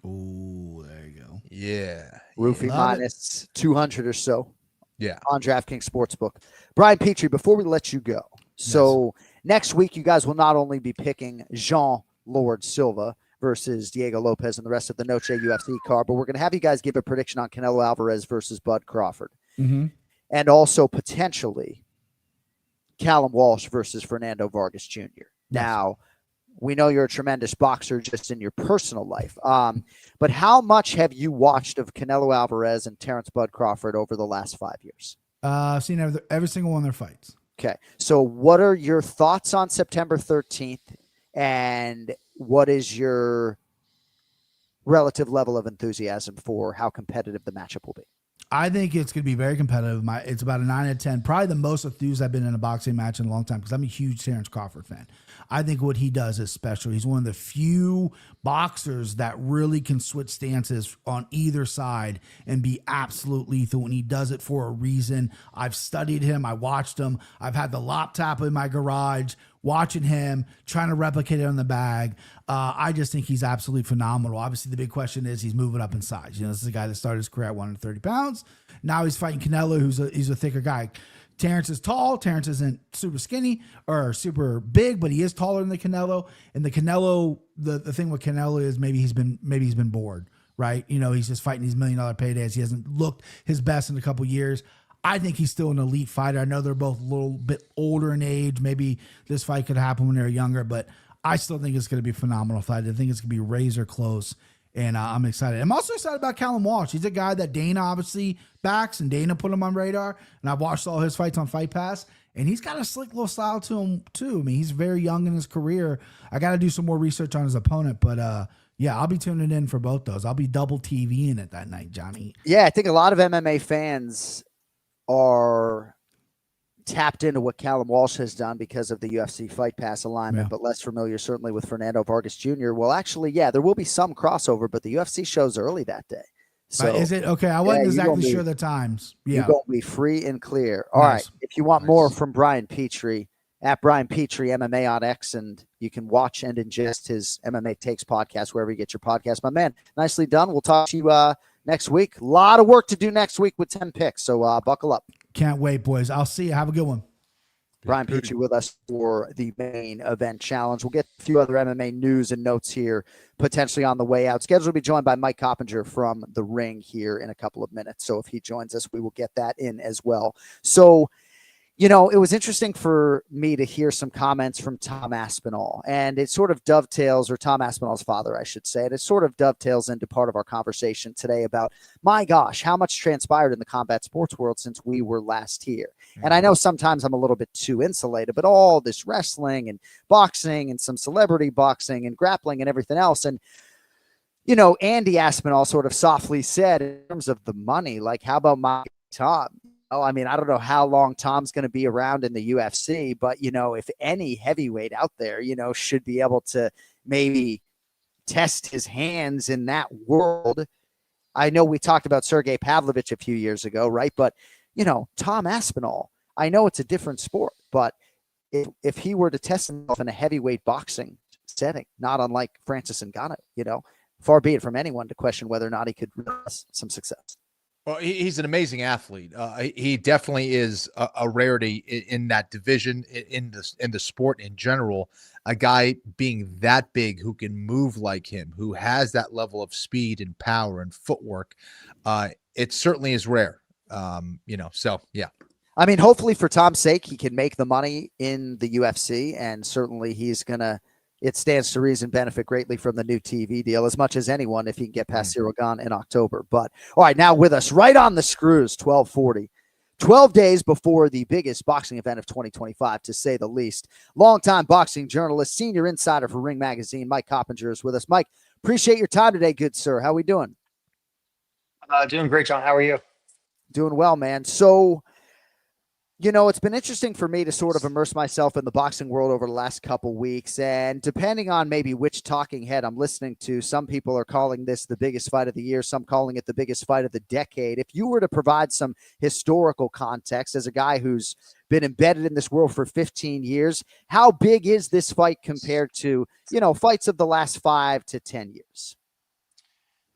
Speaker 10: Ooh, there you go.
Speaker 7: Yeah,
Speaker 6: Rufi minus 200 or so.
Speaker 7: Yeah,
Speaker 6: on DraftKings Sportsbook. Brian Petrie, before we let you go, so next week you guys will not only be picking Jean Lord Silva versus Diego Lopez and the rest of the Noche UFC card, but we're going to have you guys give a prediction on Canelo Alvarez versus Bud Crawford. And also potentially Callum Walsh versus Fernando Vargas Jr. Now, we know you're a tremendous boxer just in your personal life. But how much have you watched of Canelo Alvarez and Terrence Bud Crawford over the last 5 years?
Speaker 10: I've seen every single one of their fights.
Speaker 6: Okay. So what are your thoughts on September 13th? And what is your relative level of enthusiasm for how competitive the matchup will be?
Speaker 10: I think it's going to be very competitive. It's about a 9 out of 10. Probably the most enthused I've been in a boxing match in a long time because I'm a huge Terrence Crawford fan. I think what he does is special. He's one of the few boxers that really can switch stances on either side and be absolute lethal, and he does it for a reason. I've studied him. I watched him. I've had the laptop in my garage watching him, trying to replicate it on the bag. I just think he's absolutely phenomenal. Obviously, the big question is he's moving up in size. You know, this is a guy that started his career at 130 pounds. Now he's fighting Canelo, he's a thicker guy. Terrence is tall. Terrence isn't super skinny or super big, but he is taller than the Canelo. And the Canelo, the thing with Canelo is maybe he's been bored, right? You know, he's just fighting these $1 million paydays. He hasn't looked his best in a couple years. I think he's still an elite fighter. I know they're both a little bit older in age. Maybe this fight could happen when they're younger, but I still think it's going to be a phenomenal fight. I think it's going to be razor close, and I'm excited. I'm also excited about Callum Walsh. He's a guy that Dana obviously backs, and Dana put him on radar, and I've watched all his fights on Fight Pass, and he's got a slick little style to him, too. I mean, he's very young in his career. I got to do some more research on his opponent, but yeah, I'll be tuning in for both those. I'll be double TVing it that night, Johnny.
Speaker 6: Yeah, I think a lot of MMA fans are tapped into what Callum Walsh has done because of the UFC Fight Pass alignment, but less familiar certainly with Fernando Vargas Jr. Well, actually, yeah, there will be some crossover, but the UFC shows early that day. So
Speaker 10: is it okay? I wasn't exactly sure the times. Yeah,
Speaker 6: you're going to be free and clear. All right. If you want more from Brian Petrie, at Brian Petrie MMA on X, and you can watch and ingest his MMA Takes podcast wherever you get your podcast. My man, nicely done. We'll talk to you next week. A lot of work to do next week with 10 picks, so buckle up.
Speaker 10: Can't wait, boys. I'll see you. Have a good one.
Speaker 6: Brian Petrie with us for the main event challenge. We'll get a few other MMA news and notes here potentially on the way out. Scheduled to be joined by Mike Coppinger from The Ring here in a couple of minutes. So if he joins us, we will get that in as well. So, you know, it was interesting for me to hear some comments from Tom Aspinall, and it sort of dovetails, or Tom Aspinall's father, I should say, and it sort of dovetails into part of our conversation today about, my gosh, how much transpired in the combat sports world since we were last here. And I know sometimes I'm a little bit too insulated, but all this wrestling and boxing and some celebrity boxing and grappling and everything else. And, you know, Andy Aspinall sort of softly said, in terms of the money, like, how about my Tom? Oh, I mean, I don't know how long Tom's going to be around in the UFC, but, you know, if any heavyweight out there, you know, should be able to maybe test his hands in that world. I know we talked about Sergey Pavlovich a few years ago, right? But, you know, Tom Aspinall, I know it's a different sport, but if he were to test himself in a heavyweight boxing setting, not unlike Francis Ngannou, you know, far be it from anyone to question whether or not he could realize some success.
Speaker 7: Well, he's an amazing athlete. He definitely is a rarity in that division, in the sport in general. A guy being that big who can move like him, who has that level of speed and power and footwork, it certainly is rare. So yeah.
Speaker 6: I mean, hopefully for Tom's sake, he can make the money in the UFC, and certainly he's gonna. It stands to reason benefit greatly from the new TV deal as much as anyone if he can get past Ziragan in October. But all right, now with us right on the screws, 12:40, 12 days before the biggest boxing event of 2025, to say the least. Longtime boxing journalist, senior insider for Ring Magazine, Mike Coppinger is with us. Mike, appreciate your time today, good sir. How are we doing?
Speaker 11: Doing great, John. How are you?
Speaker 6: Doing well, man. So, it's been interesting for me to sort of immerse myself in the boxing world over the last couple weeks. And depending on maybe which talking head I'm listening to, some people are calling this the biggest fight of the year, some calling it the biggest fight of the decade. If you were to provide some historical context as a guy who's been embedded in this world for 15 years, how big is this fight compared to, fights of the last 5 to 10 years?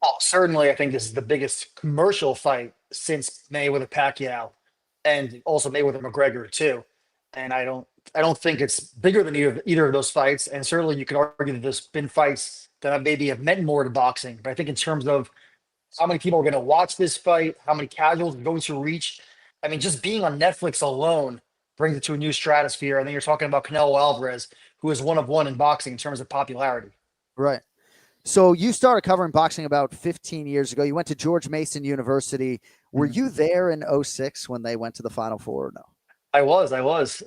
Speaker 11: Oh, certainly. I think this is the biggest commercial fight since Mayweather-Pacquiao. And also Mayweather McGregor too, and I don't think it's bigger than either of those fights. And certainly you could argue that there's been fights that maybe have meant more to boxing. But I think in terms of how many people are going to watch this fight, how many casuals are going to reach, I mean, just being on Netflix alone brings it to a new stratosphere. And then you're talking about Canelo Alvarez, who is one of one in boxing in terms of popularity.
Speaker 6: Right. So you started covering boxing about 15 years ago. You went to George Mason University. Were you there in 06 when they went to the Final Four or no?
Speaker 11: I was.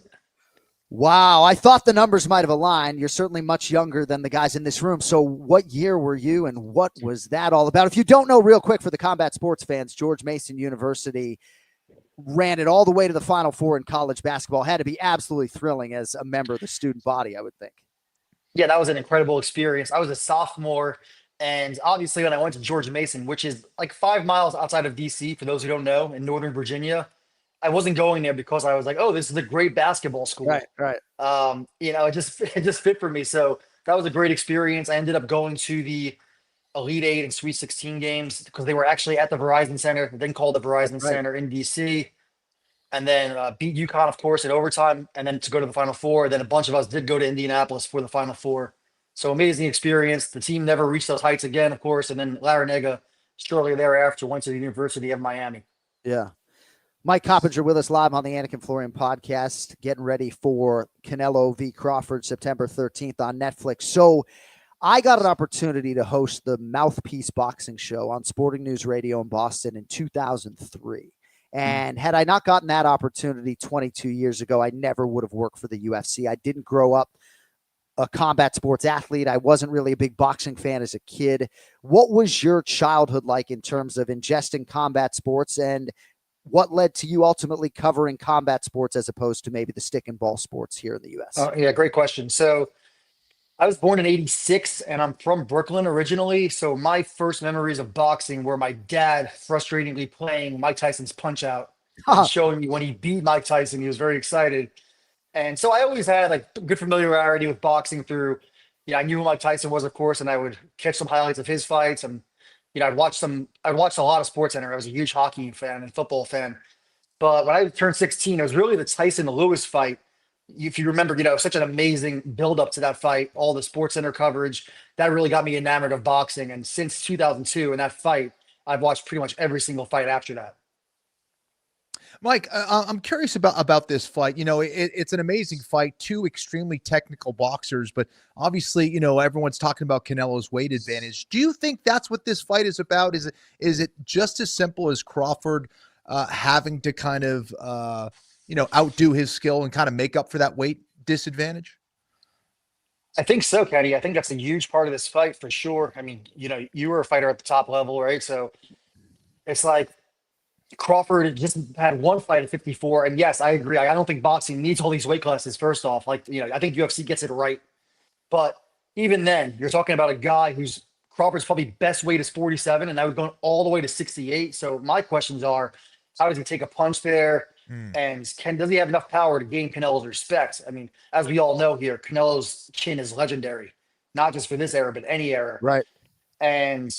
Speaker 6: Wow. I thought the numbers might have aligned. You're certainly much younger than the guys in this room. So what year were you and what was that all about? If you don't know, real quick for the combat sports fans, George Mason University ran it all the way to the Final Four in college basketball. Had to be absolutely thrilling as a member of the student body, I would think.
Speaker 11: Yeah, that was an incredible experience. I was a sophomore, and obviously when I went to George Mason, which is like 5 miles outside of DC, for those who don't know, in Northern Virginia, I wasn't going there because I was like, oh, this is a great basketball school.
Speaker 6: Right.
Speaker 11: It just fit for me. So that was a great experience. I ended up going to the Elite Eight and Sweet 16 games because they were actually at the Verizon Center, then called the Verizon Center in DC. And then beat UConn, of course, in overtime, and then to go to the Final Four. Then a bunch of us did go to Indianapolis for the Final Four. So amazing experience. The team never reached those heights again, of course. And then Larinaga shortly thereafter went to the University of Miami.
Speaker 6: Yeah. Mike Coppinger with us live on the Anik Florian podcast, getting ready for Canelo v. Crawford, September 13th on Netflix. So I got an opportunity to host the Mouthpiece Boxing Show on Sporting News Radio in Boston in 2003. And had I not gotten that opportunity 22 years ago, I never would have worked for the UFC. I didn't grow up a combat sports athlete. I wasn't really a big boxing fan as a kid. What was your childhood like in terms of ingesting combat sports, and what led to you ultimately covering combat sports as opposed to maybe the stick and ball sports here in the U.S.?
Speaker 11: Yeah, great question. So I was born in 86 and I'm from Brooklyn originally. So my first memories of boxing were my dad frustratingly playing Mike Tyson's Punch Out and showing me when he beat Mike Tyson. He was very excited. And so I always had like good familiarity with boxing through, I knew who Mike Tyson was, of course, and I would catch some highlights of his fights. And, I'd watched a lot of SportsCenter. I was a huge hockey fan and football fan. But when I turned 16, it was really the Tyson-Lewis fight. If you remember, such an amazing build-up to that fight, all the SportsCenter coverage, that really got me enamored of boxing. And since 2002 and that fight, I've watched pretty much every single fight after that.
Speaker 7: Mike, I'm curious about this fight. It's an amazing fight, two extremely technical boxers, but obviously, everyone's talking about Canelo's weight advantage. Do you think that's what this fight is about? Is it just as simple as Crawford having to kind of, outdo his skill and kind of make up for that weight disadvantage?
Speaker 11: I think so, Kenny. I think that's a huge part of this fight for sure. I mean, you were a fighter at the top level, right? So it's like Crawford just had one fight at 54. And yes, I agree. I don't think boxing needs all these weight classes, first off. I think UFC gets it right. But even then, you're talking about a guy who's Crawford's probably best weight is 47, and I would go all the way to 68. So my questions are, how does he take a punch there? And does he have enough power to gain Canelo's respect? I mean, as we all know here, Canelo's chin is legendary, not just for this era, but any era.
Speaker 6: Right.
Speaker 11: And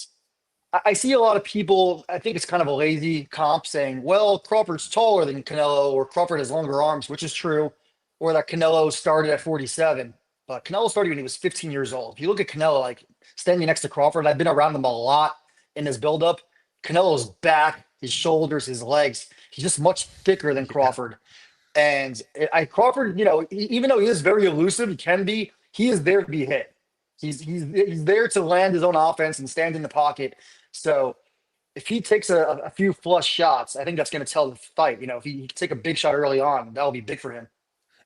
Speaker 11: I see a lot of people, I think it's kind of a lazy comp saying, well, Crawford's taller than Canelo, or Crawford has longer arms, which is true, or that Canelo started at 47. But Canelo started when he was 15 years old. If you look at Canelo, like standing next to Crawford, I've been around him a lot in his buildup. Canelo's back, his shoulders, his legs, he's just much thicker than Crawford. And Crawford, even though he is very elusive, he is there to be hit. He's there to land his own offense and stand in the pocket. So if he takes a few flush shots, I think that's going to tell the fight. If he take a big shot early on, that'll be big for him.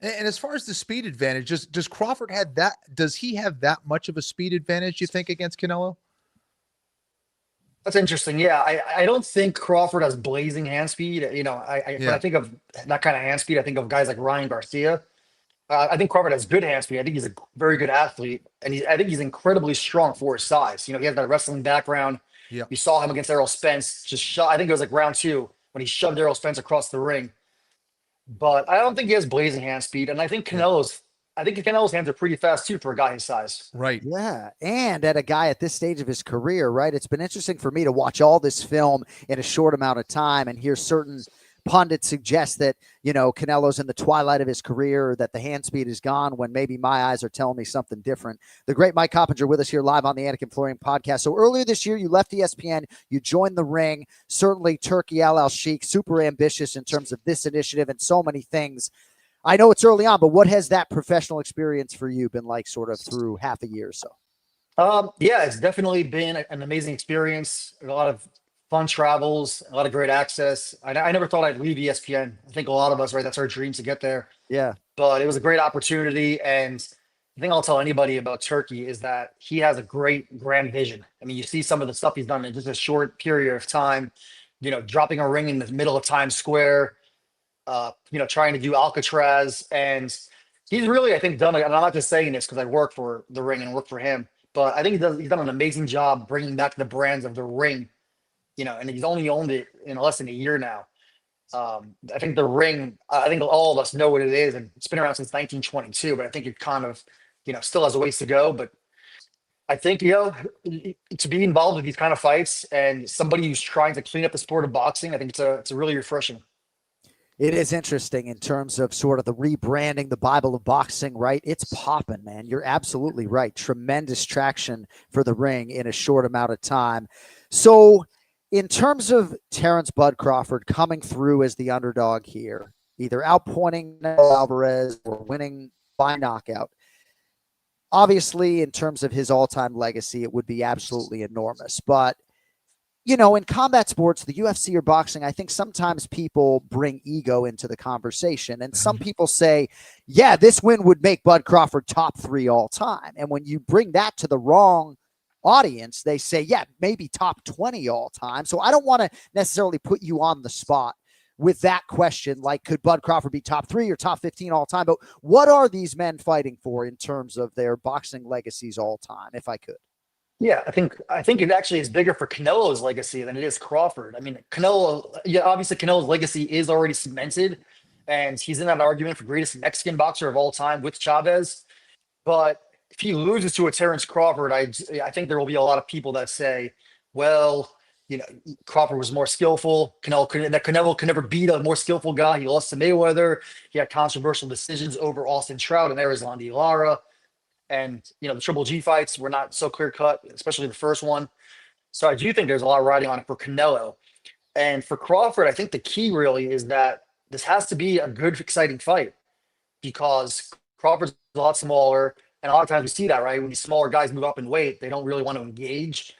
Speaker 7: And as far as the speed advantage, does Crawford have that? Does he have that much of a speed advantage, you think, against Canelo?
Speaker 11: That's interesting. Yeah, I don't think Crawford has blazing hand speed. When I think of that kind of hand speed, I think of guys like Ryan Garcia. I think Crawford has good hand speed. I think he's a very good athlete, and I think he's incredibly strong for his size. He has that wrestling background.
Speaker 7: Yeah,
Speaker 11: you saw him against Errol Spence. I think it was like round 2 when he shoved Errol Spence across the ring. But I don't think he has blazing hand speed, and I think Canelo's hands are pretty fast too for a guy his size.
Speaker 7: Right.
Speaker 6: Yeah. And at a guy at this stage of his career, right? It's been interesting for me to watch all this film in a short amount of time and hear certain pundits suggest that, Canelo's in the twilight of his career, or that the hand speed is gone, when maybe my eyes are telling me something different. The great Mike Coppinger with us here live on the Anik Florian podcast. So earlier this year, you left ESPN, you joined the Ring. Certainly Turkey Al Sheikh, super ambitious in terms of this initiative and so many things. I know it's early on, but what has that professional experience for you been like sort of through half a year or so?
Speaker 11: Yeah, it's definitely been an amazing experience. A lot of fun travels, a lot of great access. I never thought I'd leave ESPN. I think a lot of us, right? That's our dreams to get there.
Speaker 6: Yeah.
Speaker 11: But it was a great opportunity. And the thing I'll tell anybody about Turkey is that he has a great grand vision. I mean, you see some of the stuff he's done in just a short period of time, dropping a ring in the middle of Times Square, trying to do Alcatraz. And he's really, I think, done, and I'm not just saying this because I work for the Ring and work for him, but I think he's done an amazing job bringing back the brands of the Ring, and he's only owned it in less than a year now. I think the Ring, I think all of us know what it is, and it's been around since 1922, but I think it kind of, still has a ways to go. But I think, to be involved with these kind of fights and somebody who's trying to clean up the sport of boxing, I think it's really refreshing.
Speaker 6: It is interesting in terms of sort of the rebranding, the Bible of boxing, right? It's popping, man. You're absolutely right. Tremendous traction for the Ring in a short amount of time. So in terms of Terrence Bud Crawford coming through as the underdog here, either outpointing Alvarez or winning by knockout, obviously in terms of his all-time legacy, it would be absolutely enormous. But in combat sports, the UFC or boxing, I think sometimes people bring ego into the conversation. And some people say, yeah, this win would make Bud Crawford top 3 all time. And when you bring that to the wrong audience, they say, yeah, maybe top 20 all time. So I don't want to necessarily put you on the spot with that question, like, could Bud Crawford be top 3 or top 15 all time? But what are these men fighting for in terms of their boxing legacies all time, if I could?
Speaker 11: Yeah, I think it actually is bigger for Canelo's legacy than it is Crawford. I mean, obviously Canelo's legacy is already cemented, and he's in that argument for greatest Mexican boxer of all time with Chavez. But if he loses to a Terrence Crawford, I think there will be a lot of people that say, well, Crawford was more skillful. Canelo could never beat a more skillful guy. He lost to Mayweather. He had controversial decisions over Austin Trout and Erislandy Lara. And, the Triple G fights were not so clear cut, especially the first one. So I do think there's a lot riding on it for Canelo. And for Crawford, I think the key really is that this has to be a good, exciting fight, because Crawford's a lot smaller. And a lot of times we see that, right? When these smaller guys move up in weight, they don't really want to engage.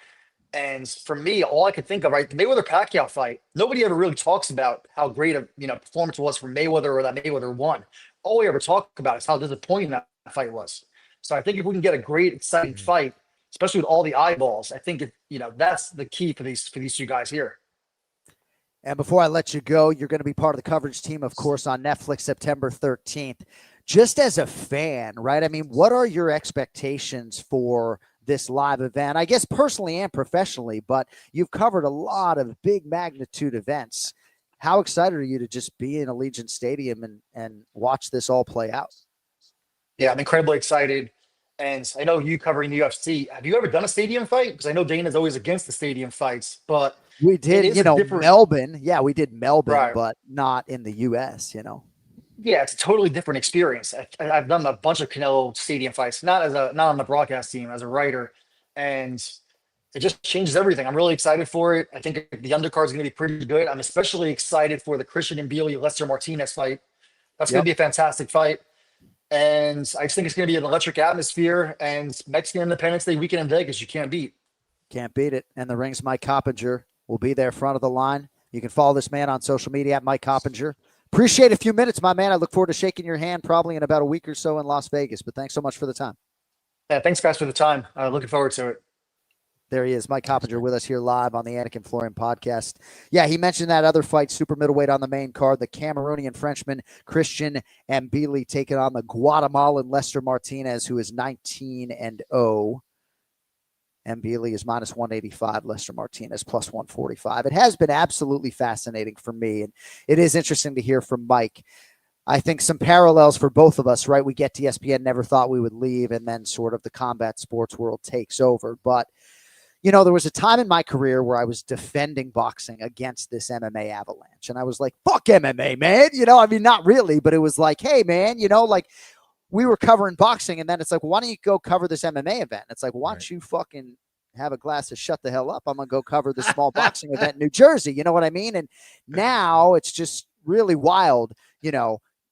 Speaker 11: And for me, all I could think of, right, the Mayweather-Pacquiao fight, nobody ever really talks about how great a performance was for Mayweather, or that Mayweather won. All we ever talk about is how disappointing that fight was. So I think if we can get a great, exciting fight, especially with all the eyeballs, I think that's the key for these two guys here.
Speaker 6: And before I let you go, you're going to be part of the coverage team, of course, on Netflix September 13th. Just as a fan, right? I mean, what are your expectations for this live event? I guess personally and professionally, but you've covered a lot of big magnitude events. How excited are you to just be in Allegiant Stadium and watch this all play out?
Speaker 11: Yeah, I'm incredibly excited. And I know you covering the UFC. Have you ever done a stadium fight? Because I know Dana's always against the stadium fights, but
Speaker 6: we did, Melbourne. Yeah, we did Melbourne,
Speaker 11: Right.
Speaker 6: but not in the US,
Speaker 11: Yeah, it's a totally different experience. I've done a bunch of Canelo stadium fights, not on the broadcast team, as a writer, and it just changes everything. I'm really excited for it. I think the undercard is going to be pretty good. I'm especially excited for the Christian Mbili Lester Martinez fight. That's going to be a fantastic fight, and I just think it's going to be an electric atmosphere. And Mexican Independence Day weekend in Vegas, you can't beat.
Speaker 6: Can't beat it. And the ring's Mike Coppinger will be there front of the line. You can follow this man on social media at Mike Coppinger. Appreciate a few minutes, my man. I look forward to shaking your hand probably in about a week or so in Las Vegas. But thanks so much for the time.
Speaker 11: Yeah, thanks, guys, for the time. Looking forward to it.
Speaker 6: There he is, Mike Coppinger, with us here live on the Anik and Florian podcast. Yeah, he mentioned that other fight, super middleweight on the main card, the Cameroonian Frenchman Christian Mbili taking on the Guatemalan Lester Martinez, who is 19-0. Mbili is minus 185, Lester Martinez plus 145. It has been absolutely fascinating for me, and it is interesting to hear from Mike. I think some parallels for both of us, right? We get to ESPN, never thought we would leave, and then sort of the combat sports world takes over. But, there was a time in my career where I was defending boxing against this MMA avalanche, and I was like, fuck MMA, man. Not really, but it was like, hey, man, we were covering boxing, and then it's like, why don't you go cover this MMA event? It's like, why don't you fucking have a glass of shut the hell up? I'm going to go cover this small boxing event in New Jersey. You know what I mean? And now it's just really wild,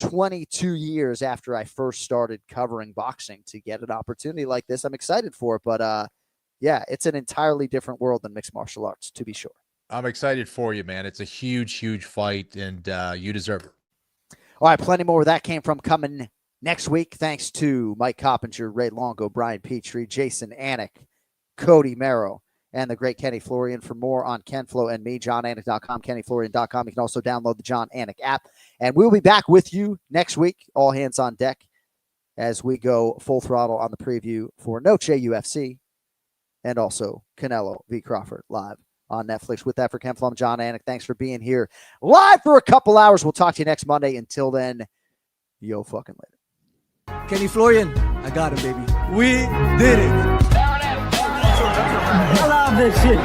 Speaker 6: 22 years after I first started covering boxing to get an opportunity like this. I'm excited for it, but yeah, it's an entirely different world than mixed martial arts, to be sure.
Speaker 7: I'm excited for you, man. It's a huge, huge fight, and you deserve it.
Speaker 6: All right, plenty more where that came from coming next week. Thanks to Mike Coppinger, Ray Longo, Brian Petrie, Jason Anik, Cody Merrow, and the great Kenny Florian. For more on KenFlo and me, JonAnik.com, KennyFlorian.com. You can also download the Jon Anik app. And we'll be back with you next week, all hands on deck, as we go full throttle on the preview for Noche UFC and also Canelo v. Crawford live on Netflix. With that, for KenFlo, I'm Jon Anik. Thanks for being here live for a couple hours. We'll talk to you next Monday. Until then, yo fucking later.
Speaker 12: Kenny Florian, I got him, baby. We did it. I love this shit.